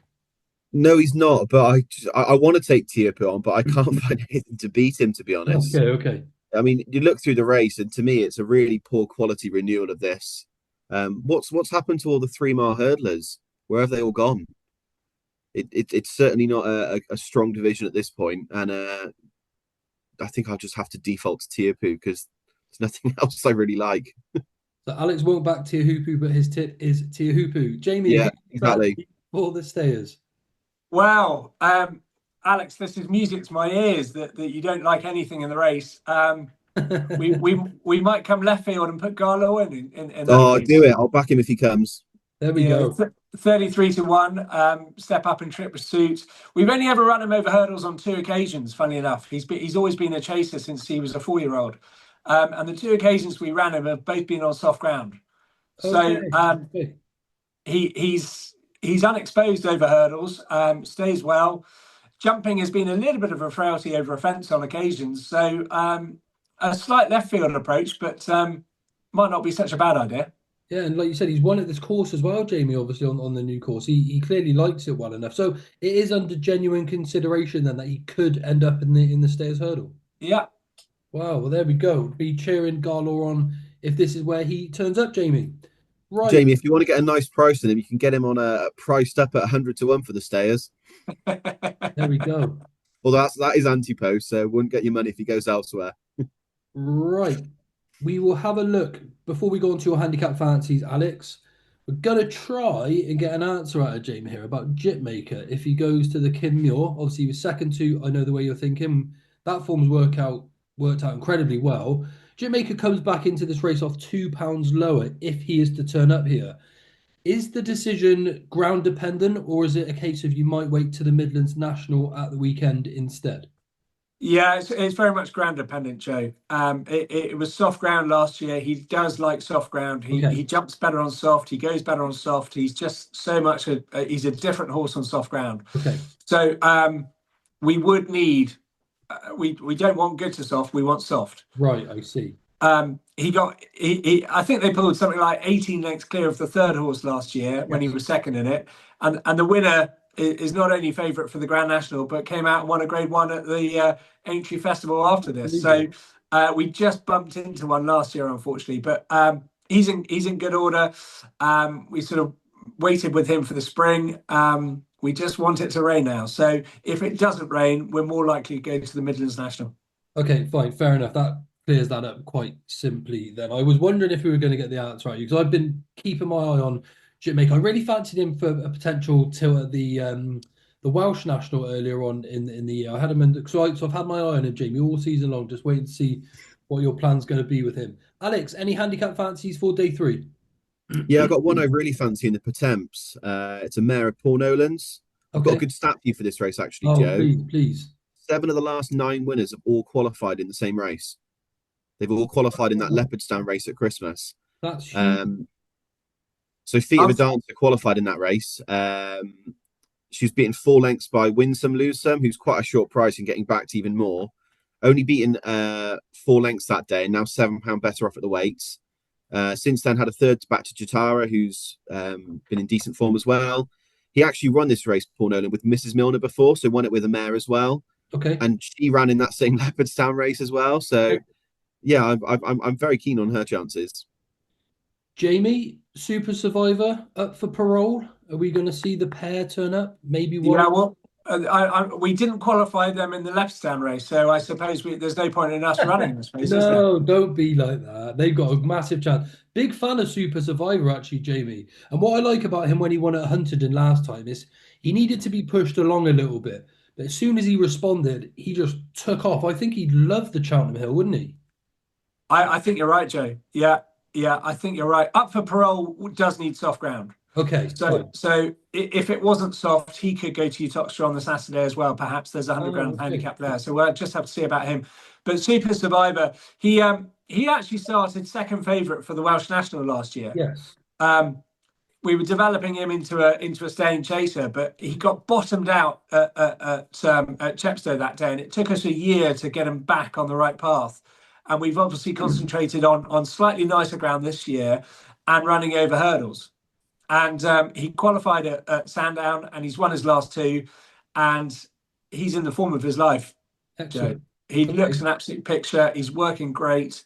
No, he's not. But I want to take Tiopu on, but I can't find anything to beat him, to be honest. Okay, okay. I mean, you look through the race, and to me, it's a really poor quality renewal of this. What's happened to all the 3 mile hurdlers? Where have they all gone? It's certainly not a strong division at this point, and I think I'll just have to default to Tiopu because there's nothing else I really like. So Alex won't back Tiahupu, but his tip is Tiahupu. Jamie, who Yeah, exactly. for the stayers? Wow, Alex, this is music to my ears that you don't like anything in the race. We might come left field and put Garlow in that Oh, do case. it. I'll back him if he comes. There we Yeah, go. 33-1. Step up and trip pursuit. We've only ever run him over hurdles on 2 occasions. Funnily enough, he's always been a chaser since he was a 4-year-old, and the 2 occasions we ran him have both been on soft ground. So Okay. he's unexposed over hurdles. Stays well. Jumping has been a little bit of a frailty over a fence on occasions. So a slight left field approach, but might not be such a bad idea. Yeah, and like you said, he's won at this course as well, Jamie, obviously on the new course. He clearly likes it well enough. So it is under genuine consideration then that he could end up in the stayers hurdle. Yeah. Wow, well there we go. Be cheering Garlaw on if this is where he turns up, Jamie. Right. Jamie, if you want to get a nice price on him, you can get him on a priced up at 100-1 for the stayers. There we go. Well, that is anti-post, so wouldn't get your money if he goes elsewhere. Right. We will have a look before we go on to your handicap fancies, Alex. We're gonna try and get an answer out of Jamie here about Jitmaker if he goes to the Kim Muir. Obviously, he was second to I know the way you're thinking. That form's worked out incredibly well. Jitmaker comes back into this race off £2 lower if he is to turn up here. Is the decision ground dependent, or is it a case of you might wait to the Midlands National at the weekend instead? Yeah, it's very much ground dependent, Joe. It was soft ground last year. He does like soft ground. Okay. He jumps better on soft. He goes better on soft. He's just so much he's a different horse on soft ground. Okay. So we would need we don't want good to soft. We want soft. Right, I see. I think they pulled something like 18 lengths clear of the third horse last year when he was second in it, and the winner is not only favourite for the Grand National, but came out and won a Grade 1 at the Aintree Festival after this. So we just bumped into one last year, unfortunately, but he's in good order. We sort of waited with him for the spring. We just want it to rain now. So if it doesn't rain, we're more likely to go to the Midlands National. Okay, fine, fair enough. That clears that up quite simply then. I was wondering if we were going to get the answer right, because I've been keeping my eye on Jitmaker. I really fancied him for a potential tilt at the Welsh National earlier on in the year. I had him in, so I've had my eye on him, Jamie, all season long, just waiting to see what your plan's going to be with him. Alex, any handicap fancies for day 3? Yeah, I got one I really fancy in the Pertemps. It's a mare of Paul Nolan's. I've got a good stat for you for this race, actually, Oh, Joe. please. 7 of the last 9 winners have all qualified in the same race. They've all qualified in that Leopardstown race at Christmas. That's huge. So Feet of a Dancer qualified in that race. She was beaten 4 lengths by Win Some Lose Some, who's quite a short price and getting backed even more. Only beaten 4 lengths that day, and now £7 better off at the weights. Since then, had a third back to Jatara, who's been in decent form as well. He actually run this race, Paul Nolan, with Mrs. Milner before, so won it with a mare as well. Okay. And she ran in that same Leopardstown race as well. So, yeah, I'm very keen on her chances. Jamie, Super Survivor up for parole? Are we going to see the pair turn up? Maybe one? Yeah, well, we didn't qualify them in the Leopardstown race, so I suppose there's no point in us running this race, is there? No, don't be like that. They've got a massive chance. Big fan of Super Survivor, actually, Jamie. And what I like about him when he won at Hunterdon last time is he needed to be pushed along a little bit. But as soon as he responded, he just took off. I think he'd love the Cheltenham Hill, wouldn't he? I think you're right, Joe. Yeah, I think you're right. Up for parole does need soft ground. Okay. So if it wasn't soft, he could go to Uttoxeter on the Saturday as well. Perhaps there's a 100 grand handicap there. So we'll just have to see about him. But Super Survivor, he actually started second favourite for the Welsh National last year. Yes. We were developing him into a staying chaser, but he got bottomed out at Chepstow that day, and it took us a year to get him back on the right path. And we've obviously concentrated on slightly nicer ground this year and running over hurdles. and he qualified at Sandown, and he's won his last two, and he's in the form of his life. Excellent. He Okay. looks an absolute picture. He's working great.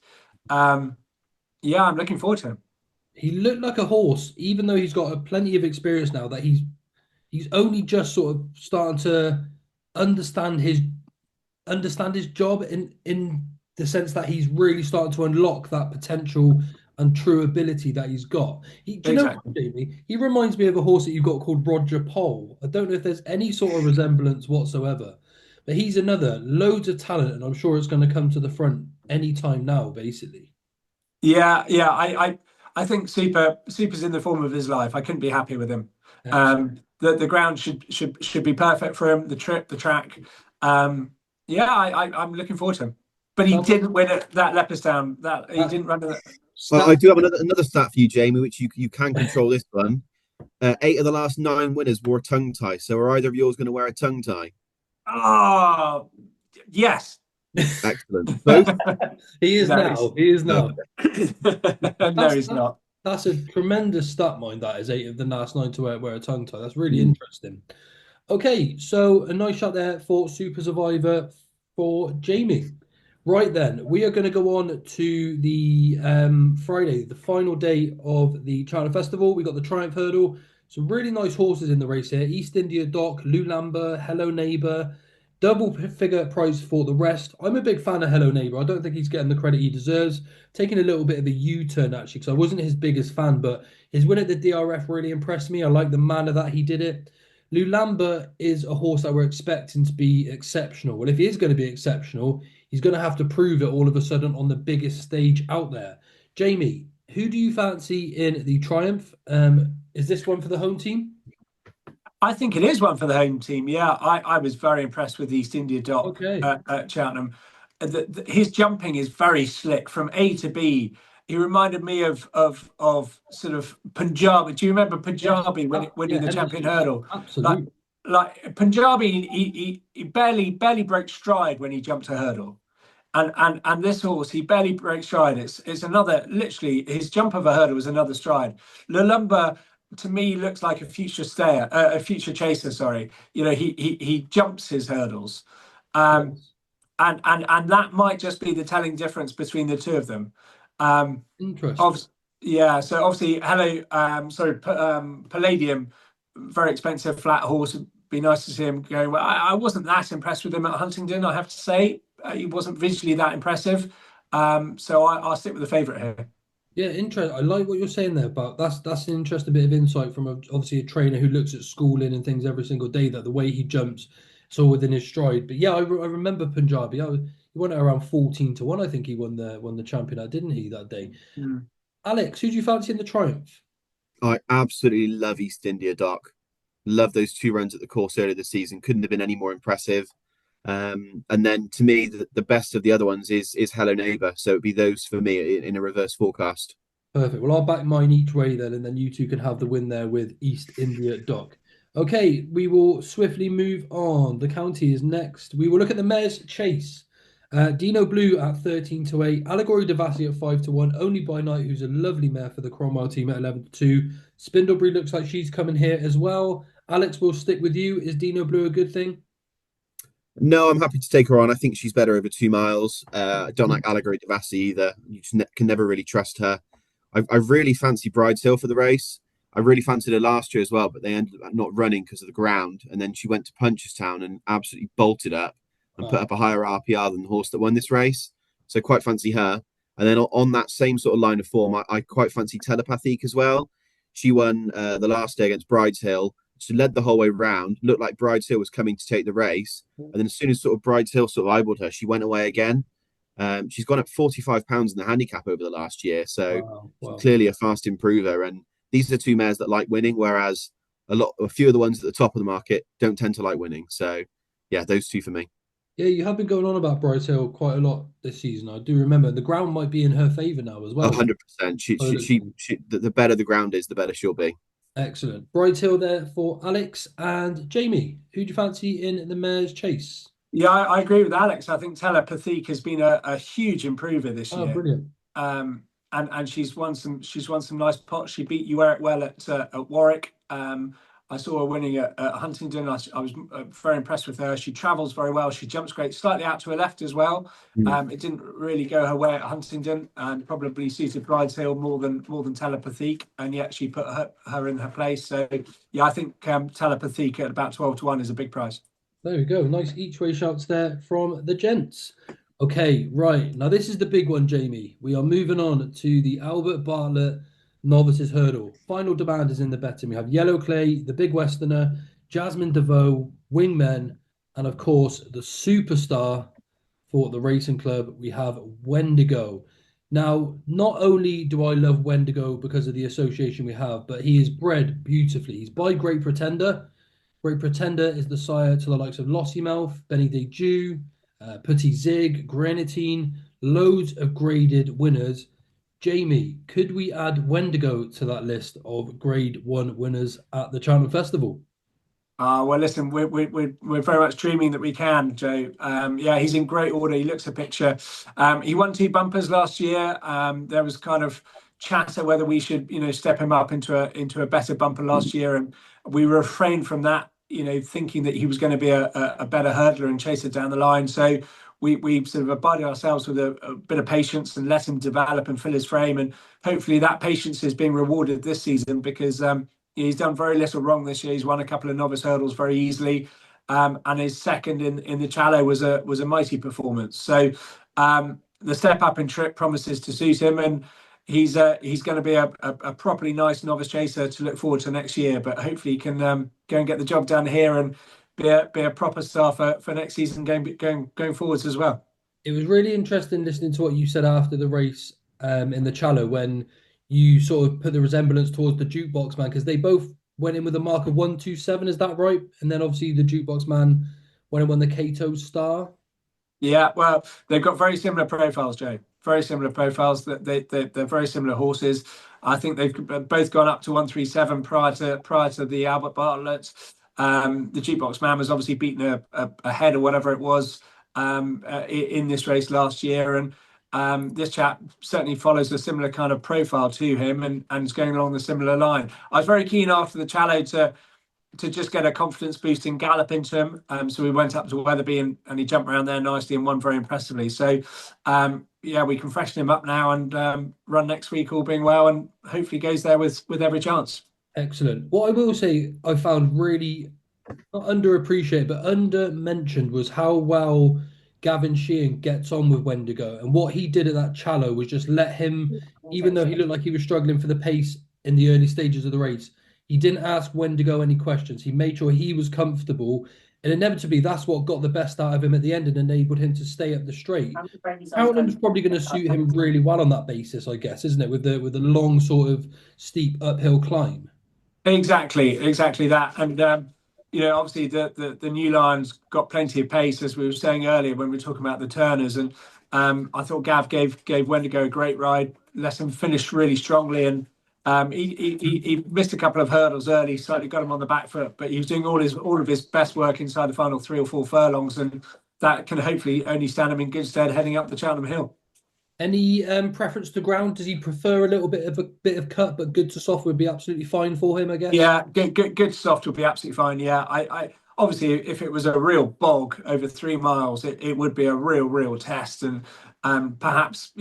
Yeah, I'm looking forward to him. He looked like a horse, even though he's got plenty of experience now. That he's only just sort of starting to understand his job in the sense that he's really starting to unlock that potential and true ability that he's got. Do you know Exactly. what, Jamie? He reminds me of a horse that you've got called Roger Pole. I don't know if there's any sort of resemblance whatsoever, but he's another loads of talent, and I'm sure it's going to come to the front anytime now, basically. Yeah, yeah. I think Super's in the form of his life. I couldn't be happy with him. Excellent. The ground should be perfect for him. The trip, the track. Yeah, I'm looking forward to him. But he Sounds didn't win at that Leopardstown. That he like didn't run it. I stat. do have another stat for you, Jamie, which you can control this one. 8 of the last 9 winners wore a tongue tie. So are either of yours going to wear a tongue tie? Oh, yes. Excellent. Both? He is No, now. He is No. now. no, he's not. That's a tremendous stat, mind. That is 8 of the last 9 to wear a tongue tie. That's really Mm. interesting. Okay, so a nice shot there for Super Survivor for Jamie. Right then, we are going to go on to the Friday, the final day of the Cheltenham Festival. We got the Triumph Hurdle. Some really nice horses in the race here. East India Dock, Lulamber, Hello Neighbour. Double figure price for the rest. I'm a big fan of Hello Neighbour. I don't think he's getting the credit he deserves. Taking a little bit of a U-turn actually, because I wasn't his biggest fan, but his win at the DRF really impressed me. I like the manner that he did it. Lulamba is a horse that we're expecting to be exceptional. Well, if he is going to be exceptional, he's going to have to prove it all of a sudden on the biggest stage out there. Jamie, who do you fancy in the Triumph? Is this one for the home team? I think it is one for the home team. Yeah, I was very impressed with East India Dock Okay. at Cheltenham. His jumping is very slick from A to B. He reminded me of sort of Punjabi. Do you remember Yes. Punjabi winning Yeah, the champion hurdle? Like absolutely. like Punjabi, he barely broke stride when he jumped a hurdle. And this horse, he barely breaks stride. It's another, literally, his jump of a hurdle was another stride. Lulumba, to me, looks like a future stayer, a future chaser. Sorry, he jumps his hurdles, Yes. and that might just be the telling difference between the two of them. Interesting. Obviously, yeah. So obviously, hello, Palladium, very expensive flat horse. It'd be nice to see him go. Well, I wasn't that impressed with him at Huntingdon, I have to say. He wasn't visually that impressive. So I'll stick with the favourite here. Yeah, interesting. I like what you're saying there, but that's an interesting bit of insight from obviously a trainer who looks at schooling and things every single day. That the way he jumps, it's all within his stride. But yeah, I remember Punjabi. He won it around 14-1. I think he won the championship, didn't he, that day? Mm. Alex, who do you fancy in the Triumph? I absolutely love East India Dock. Love those 2 runs at the course earlier this season. Couldn't have been any more impressive. And then to me, the best of the other ones is Hello Neighbour. So it'd be those for me in a reverse forecast. Perfect. Well, I'll back mine each way then, and then you two can have the win there with East India Dock. Okay, we will swiftly move on. The county is next. We will look at the Mayor's Chase. Dino Blue at 13-8, Allegory Devassi at 5-1, Only by Night, who's a lovely mare for the Cromwell team at 11-2. Spindlebury looks like she's coming here as well. Alex, will stick with you. Is Dino Blue a good thing? No, I'm happy to take her on. I think she's better over 2 miles. I don't like Allegory Devassi either. You just can never really trust her. I really fancy Bride's Hill for the race. I really fancied her last year as well, but they ended up not running because of the ground. And then she went to Punchestown and absolutely bolted up and put Wow. up a higher RPR than the horse that won this race. So quite fancy her. And then on that same sort of line of form, I quite fancy Telepathique as well. She won the last day against Bride's Hill. She led the whole way round. Looked like Bride's Hill was coming to take the race. And then as soon as sort of Bride's Hill sort of eyeballed her, she went away again. She's gone up £45 in the handicap over the last year. So Wow. she's Wow. clearly a fast improver. And these are 2 mares that like winning, whereas a few of the ones at the top of the market don't tend to like winning. So yeah, those 2 for me. Yeah, you have been going on about Bryce Hill quite a lot this season. I do remember the ground might be in her favour now as well. 100%. The better the ground is, the better she'll be. Excellent. Bright Hill there for Alex and Jamie. Who do you fancy in the Mayor's Chase? Yeah, I agree with Alex. I think Telepathique has been a huge improver this Oh, year. brilliant. And and she's won some nice pots. She beat you Eric well at Warwick. I saw her winning at Huntingdon. I was very impressed with her. She travels very well. She jumps great, slightly out to her left as well. It didn't really go her way at Huntingdon, and probably suited Brideshill more than Telepathique, and yet she put her in her place. So yeah, I think Telepathique at about 12-1 is a big price. There we go. Nice each way shouts there from the gents. Okay, right. Now this is the big one, Jamie. We are moving on to the Albert Bartlett Novices Hurdle. Final demand is in the betting. We have Yellow Clay, the Big Westerner, Jasmine DeVoe, Wingmen, and of course the superstar for the racing club. We have Wendigo. Now, not only do I love Wendigo because of the association we have, but he is bred beautifully. He's by Great Pretender. Great Pretender is the sire to the likes of Lossiemouth, Benny de Jew, Putty Zig, Granitine, loads of graded winners. Jamie, could we add Wendigo to that list of Grade 1 winners at the Cheltenham Festival? Well, listen, we're very much dreaming that we can, Joe. Yeah, he's in great order. He looks a picture. He won 2 bumpers last year. There was kind of chatter whether we should, step him up into a better bumper last year, and we refrained from that, thinking that he was going to be a better hurdler and chaser down the line. So we sort of abided ourselves with a bit of patience and let him develop and fill his frame, and hopefully that patience is being rewarded this season because. He's done very little wrong this year. He's won a couple of novice hurdles very easily, and his second in the Challow was a mighty performance. So the step up in trip promises to suit him, and he's going to be a properly nice novice chaser to look forward to next year. But hopefully he can go and get the job done here and be a proper star for next season going forwards as well. It was really interesting listening to what you said after the race in the Challow when you sort of put the resemblance towards the jukebox man, because they both went in with a mark of 127, is that right? And then obviously the jukebox man went and won the Cato Star. Yeah, well, they've got very similar profiles, Joe. Very similar profiles. They're very similar horses. I think they've both gone up to 137 prior to the Albert Bartlett. The jukebox man was obviously beaten a head or whatever it was in this race last year, and this chap certainly follows a similar kind of profile to him and is going along the similar line. I was very keen after the Challow to just get a confidence boost in gallop into him. So we went up to Wetherby and he jumped around there nicely and won very impressively. So yeah, we can freshen him up now and run next week all being well, and hopefully goes there with every chance. Excellent. What I will say I found really not underappreciated but under mentioned was how well Gavin Sheehan gets on with Wendigo, and what he did at that Challow was just let him, even though he looked like he was struggling for the pace in the early stages of the race, he didn't ask Wendigo any questions. He made sure he was comfortable, and inevitably that's what got the best out of him at the end and enabled him to stay up the straight. Cheltenham's probably going to suit him really well on that basis, I guess, isn't it? With the long sort of steep uphill climb. Exactly that, and obviously the New Lions got plenty of pace, as we were saying earlier when we were talking about the Turners, and I thought Gav gave Wendigo a great ride, let him finish really strongly, and he missed a couple of hurdles early, slightly got him on the back foot, but he was doing all of his best work inside the final 3 or 4 furlongs, and that can hopefully only stand him in good stead heading up the Cheltenham Hill. Any preference to ground? Does he prefer a little bit of cut, but good to soft would be absolutely fine for him, I guess? Yeah, good to soft would be absolutely fine. Yeah, I obviously if it was a real bog over 3 miles, it would be a real test, and perhaps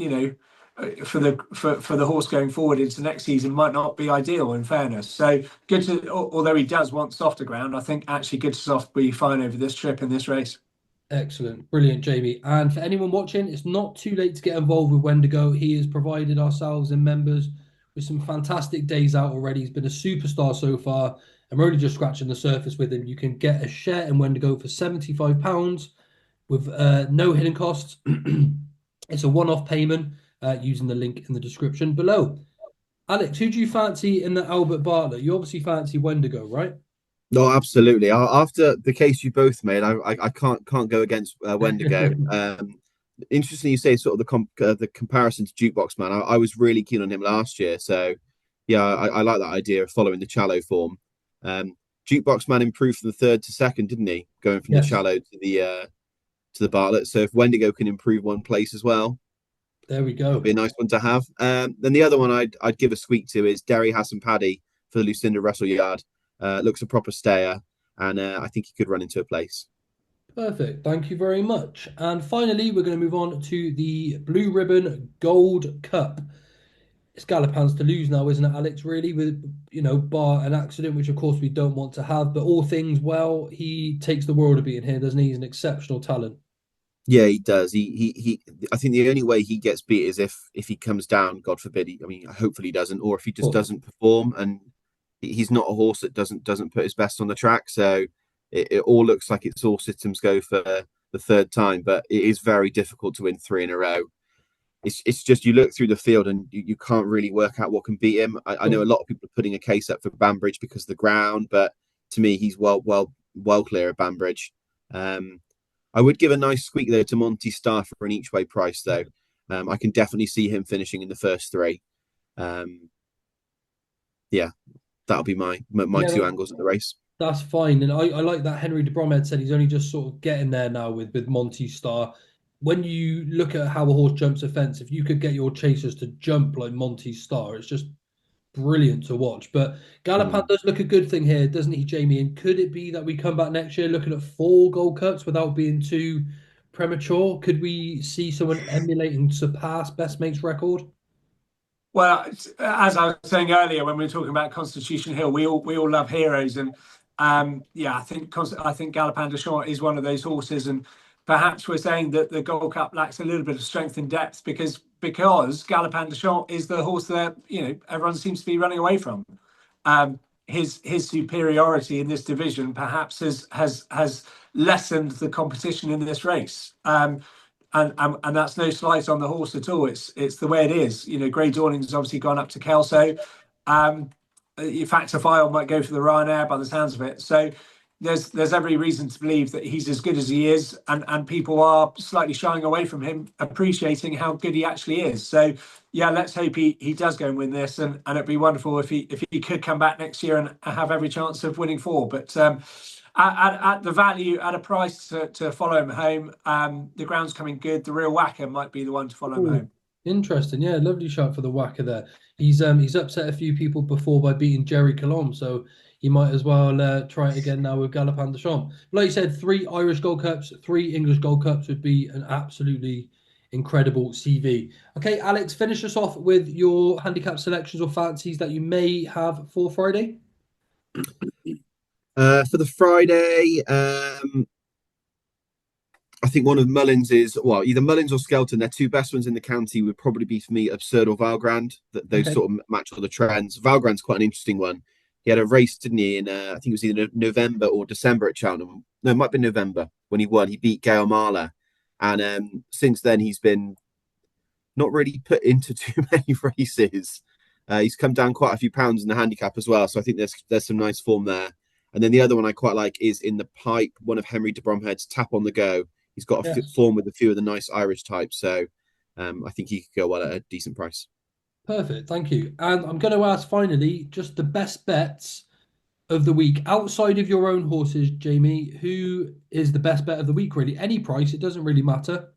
for the horse going forward into next season might not be ideal, in fairness. So good to, although he does want softer ground, I think actually good to soft will be fine over this trip in this race. Excellent. Brilliant, Jamie. And for anyone watching, it's not too late to get involved with Wendigo. He has provided ourselves and members with some fantastic days out already. He's been a superstar so far, and we're only just scratching the surface with him. You can get a share in Wendigo for £75 with no hidden costs. It's a one-off payment using the link in the description below. Alex, who do you fancy in the Albert Bartlett? You obviously fancy Wendigo, right? No, absolutely. After the case you both made, I can't go against Wendigo. Interesting, you say sort of the comparison to Jukebox Man. I was really keen on him last year, so yeah, I like that idea of following the Challow form. Jukebox Man improved from the 3rd to 2nd, didn't he? Going from the Challow to the Bartlett. So if Wendigo can improve one place as well, There we That'd go. be a nice one to have. Then the other one I'd give a squeak to is Derry Hassan Paddy for the Lucinda Russell Yard. Looks a proper stayer, and I think he could run into a place. Perfect. Thank you very much. And finally, we're going to move on to the Blue Ribbon Gold Cup. It's Galopin's to lose now, isn't it, Alex? Really, with bar an accident, which of course we don't want to have, but all things well, he takes the world of being here, doesn't he? He's an exceptional talent. Yeah, he does. He. I think the only way he gets beat is if he comes down. God forbid. I mean, hopefully he doesn't, or if he just Oh, doesn't perform. And he's not a horse that doesn't put his best on the track. So it all looks like it's all systems go for the third time, but it is very difficult to win three in a row. It's just you look through the field and you can't really work out what can beat him. I know a oh, lot of people are putting a case up for Banbridge because of the ground, but to me, he's well clear of Banbridge. Um, I would give a nice squeak though to Monty Star for an each way price though. I can definitely see him finishing in the first three. Um, yeah, that'll be my yeah, two angles at the race. that's fine. And I like that Henry de Bromhead said he's only just sort of getting there now with Monty Star. When you look at how a horse jumps a fence, if you could get your chasers to jump like Monty Star, it's just brilliant to watch. But Galopin Mm. does look a good thing here, doesn't he, Jamie? And could it be that we come back next year looking at 4 Gold Cups without being too premature? Could we see someone emulating surpass Best Mate's record? Well, as I was saying earlier, when we were talking about Constitution Hill, we all love heroes, and yeah, I think Galopin de Champs is one of those horses, and perhaps we're saying that the Gold Cup lacks a little bit of strength and depth because Galopin de Champs is the horse that everyone seems to be running away from. His superiority in this division perhaps has lessened the competition in this race. And that's no slight on the horse at all. It's the way it is. Grey Dawning's obviously gone up to Kelso. Factor File might go for the Ryanair by the sounds of it. So there's every reason to believe that he's as good as he is, and people are slightly shying away from him, appreciating how good he actually is. So yeah, let's hope he does go and win this, and it'd be wonderful if he could come back next year and have every chance of winning four. But at the value, at a price to follow him home, the ground's coming good. The real whacker might be the one to follow him Ooh, home. interesting. Yeah, lovely shot for the whacker there. He's upset a few people before by beating Jerry Colombe, so he might as well try it again now with Galopin de Champs. Like you said, 3 Irish Gold Cups, 3 English Gold Cups would be an absolutely incredible CV. Okay, Alex, finish us off with your handicap selections or fancies that you may have for Friday. For the Friday, I think one of Mullins is either Mullins or Skelton. Their two best ones in the county would probably be for me Absurd or Valgrand. That those Okay. sort of match all the trends. Valgrand's quite an interesting one. He had a race, didn't he? In I think it was either November or December at Cheltenham. No, it might be November when he won. He beat Gail Marler, and since then he's been not really put into too many races. He's come down quite a few pounds in the handicap as well. So I think there's some nice form there. And then the other one I quite like is in the pipe, one of Henry de Bromhead's Tap on the Go. He's got a Yes. form with a few of the nice Irish types. So I think he could go well at a decent price. Perfect. Thank you. And I'm going to ask finally just the best bets of the week outside of your own horses, Jamie. Who is the best bet of the week, really? Any price, it doesn't really matter.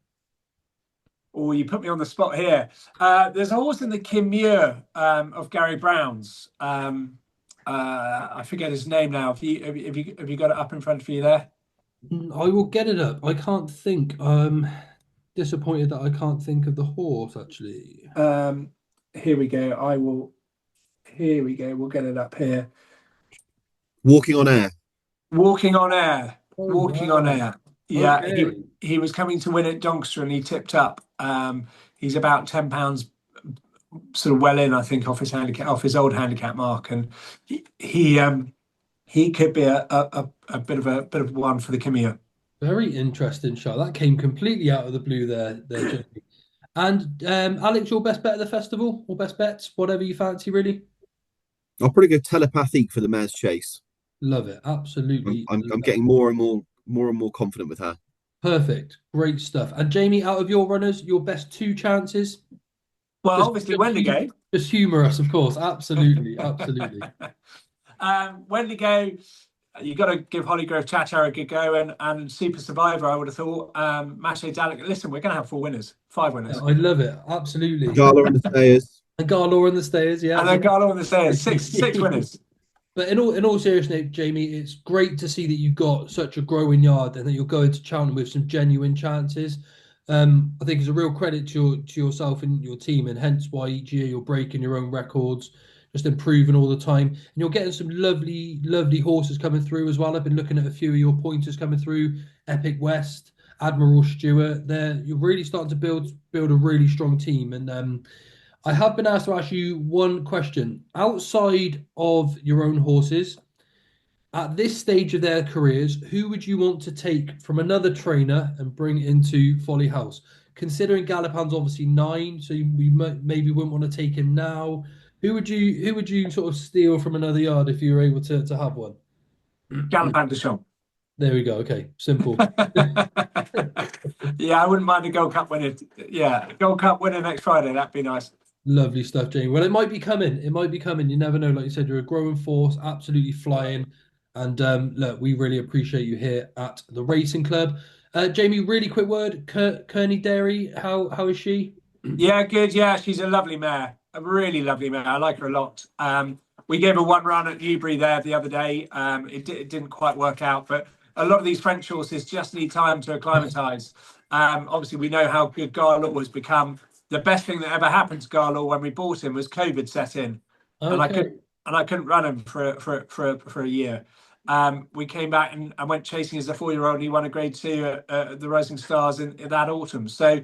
Oh, you put me on the spot here. There's a horse in the Kim Muir of Gary Brown's. I forget his name now. Have you got it up in front of you there? I will get it up. I can't think. Disappointed that I can't think of the horse, actually. Um, Here we go. I will. Here we go. We'll get it up here. Walking on air. Walking on air. Oh, Walking on wow. air. Yeah, he Okay. he was coming to win at Doncaster and he tipped up. He's about £10 sort of well in, I think, off his handicap, off his old handicap mark, and he could be a bit of one for the Cameo. Very interesting shot. That came completely out of the blue there, Jamie. And Alex, your best bet at the festival or best bets, whatever you fancy, really. I'll probably go telepathic for the mare's chase. Love it. I'm, Absolutely. I'm, Love I'm it. getting more and more confident with her. Perfect. Great stuff. And Jamie, out of your runners, your best 2 chances? Well, Just, obviously just, hu- Wendigo. just humour us, of course. Absolutely. Absolutely. Wendigo. you got to give Hollygrove Chatter a good go, and Super Survivor. I would have thought. Mache Dalek. Listen, we're going to have 4 winners, 5 winners, I love it. Absolutely. Gala and the Stayers. And Garlaw and the Stayers, yeah. and then Gala on the stairs. Six winners. But in all seriousness, Jamie, it's great to see that you've got such a growing yard and that you're going to Cheltenham with some genuine chances. I think it's a real credit to yourself and your team, and hence why each year you're breaking your own records, just improving all the time. And you're getting some lovely, lovely horses coming through as well. I've been looking at a few of your pointers coming through, Epic West, Admiral Stewart. You're really starting to build a really strong team. And I have been asked to ask you one question. Outside of your own horses, at this stage of their careers, who would you want to take from another trainer and bring into Folly House? Considering Galopan's obviously 9, so we maybe wouldn't want to take him now. Who would you sort of steal from another yard if you were able to have one? Galopan Deschamps. There we go. Okay, simple. Yeah, I wouldn't mind a Gold Cup winner. Yeah, Gold Cup winner next Friday. That'd be nice. Lovely stuff, Jamie. Well, it might be coming. It might be coming. You never know. Like you said, you're a growing force, absolutely flying. And look, we really appreciate you here at the Racing Club. Jamie, really quick word. Kearney Dairy, how is she? Yeah, good. Yeah, she's a lovely mare. A really lovely mare. I like her a lot. We gave her 1 run at Newbury there the other day. It didn't quite work out, but a lot of these French horses just need time to acclimatise. Obviously, we know how good Garlaw has become. The best thing that ever happened to Garlaw when we bought him was COVID set in, and I couldn't run him for a year. We came back and went chasing as a 4-year-old, and he won a Grade 2 at the Rising Stars in that autumn. So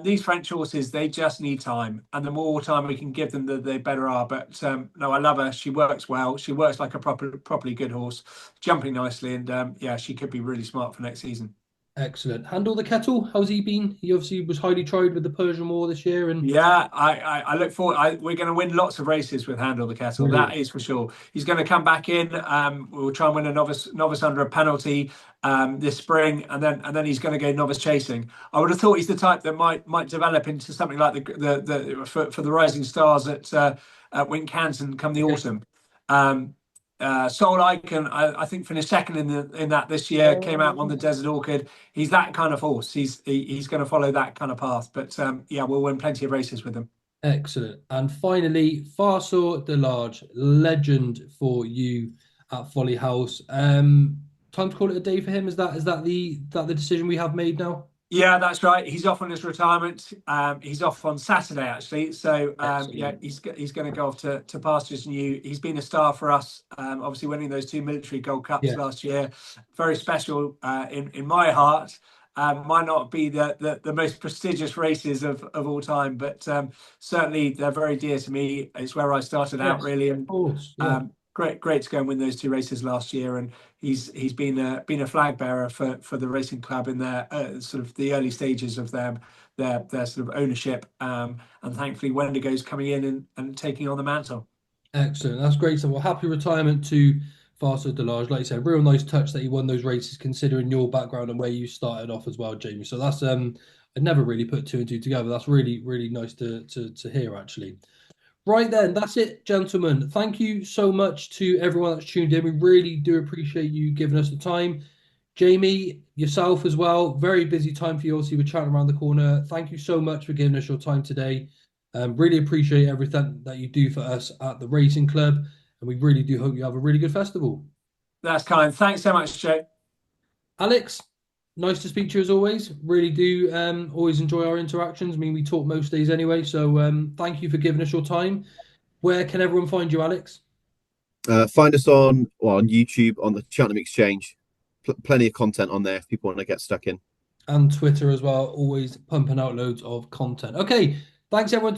these French horses, they just need time, and the more time we can give them, the better are. But no, I love her. She works well. She works like a properly good horse, jumping nicely, and yeah, she could be really smart for next season. Excellent. Handle the Kettle, how's he been? He obviously was highly tried with the Persian War this year. And yeah, I look forward. We're going to win lots of races with Handle the Kettle. Brilliant. That is for sure. He's going to come back in. We'll try and win a novice under a penalty this spring, and then he's going to go novice chasing. I would have thought he's the type that might develop into something like the for the Rising Stars at Wincanton come the autumn. Soul Icon, I think finished second in that this year. Came out on the Desert Orchid. He's that kind of horse. He's going to follow that kind of path. But yeah, we'll win plenty of races with him. Excellent. And finally, Farsaw Delarge, legend for you at Folly House. Time to call it a day for him. Is that the decision we have made now? Yeah, that's right. He's off on his retirement. He's off on Saturday, actually. So yeah, he's going to go off to pastures new. He's been a star for us. Obviously, winning those 2 military Gold Cups last year, very special in my heart. Might not be the most prestigious races of all time, but certainly they're very dear to me. It's where I started out, really. And of course, yeah. Great to go and win those 2 races last year, and he's been a flag bearer for the racing club in their sort of the early stages of their sort of ownership, and thankfully Wendigo's coming in and taking on the mantle. Excellent, that's great. So, well, happy retirement to Farsaw Delarge. Like you said, real nice touch that he won those races, considering your background and where you started off as well, Jamie. So that's I never really put 2 and 2 together. That's really nice to hear, actually. Right then, that's it, gentlemen. Thank you so much to everyone that's tuned in. We really do appreciate you giving us the time. Jamie, yourself as well. Very busy time for you, obviously, with chatting around the corner. Thank you so much for giving us your time today. Really appreciate everything that you do for us at the Racing Club. And we really do hope you have a really good festival. That's kind. Thanks so much, Joe. Alex, nice to speak to you as always. Really do always enjoy our interactions. I mean, we talk most days anyway. So thank you for giving us your time. Where can everyone find you, Alex? Find us on YouTube on the Cheltenham Exchange. Plenty of content on there if people want to get stuck in. And Twitter as well. Always pumping out loads of content. Okay. Thanks everyone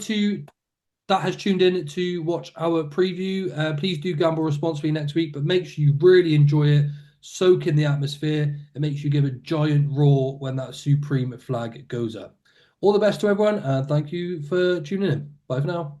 that has tuned in to watch our preview. Please do gamble responsibly next week, but make sure you really enjoy it. Soak in the atmosphere, and make sure you give a giant roar when that supreme flag goes up. All the best to everyone, and thank you for tuning in. Bye for now.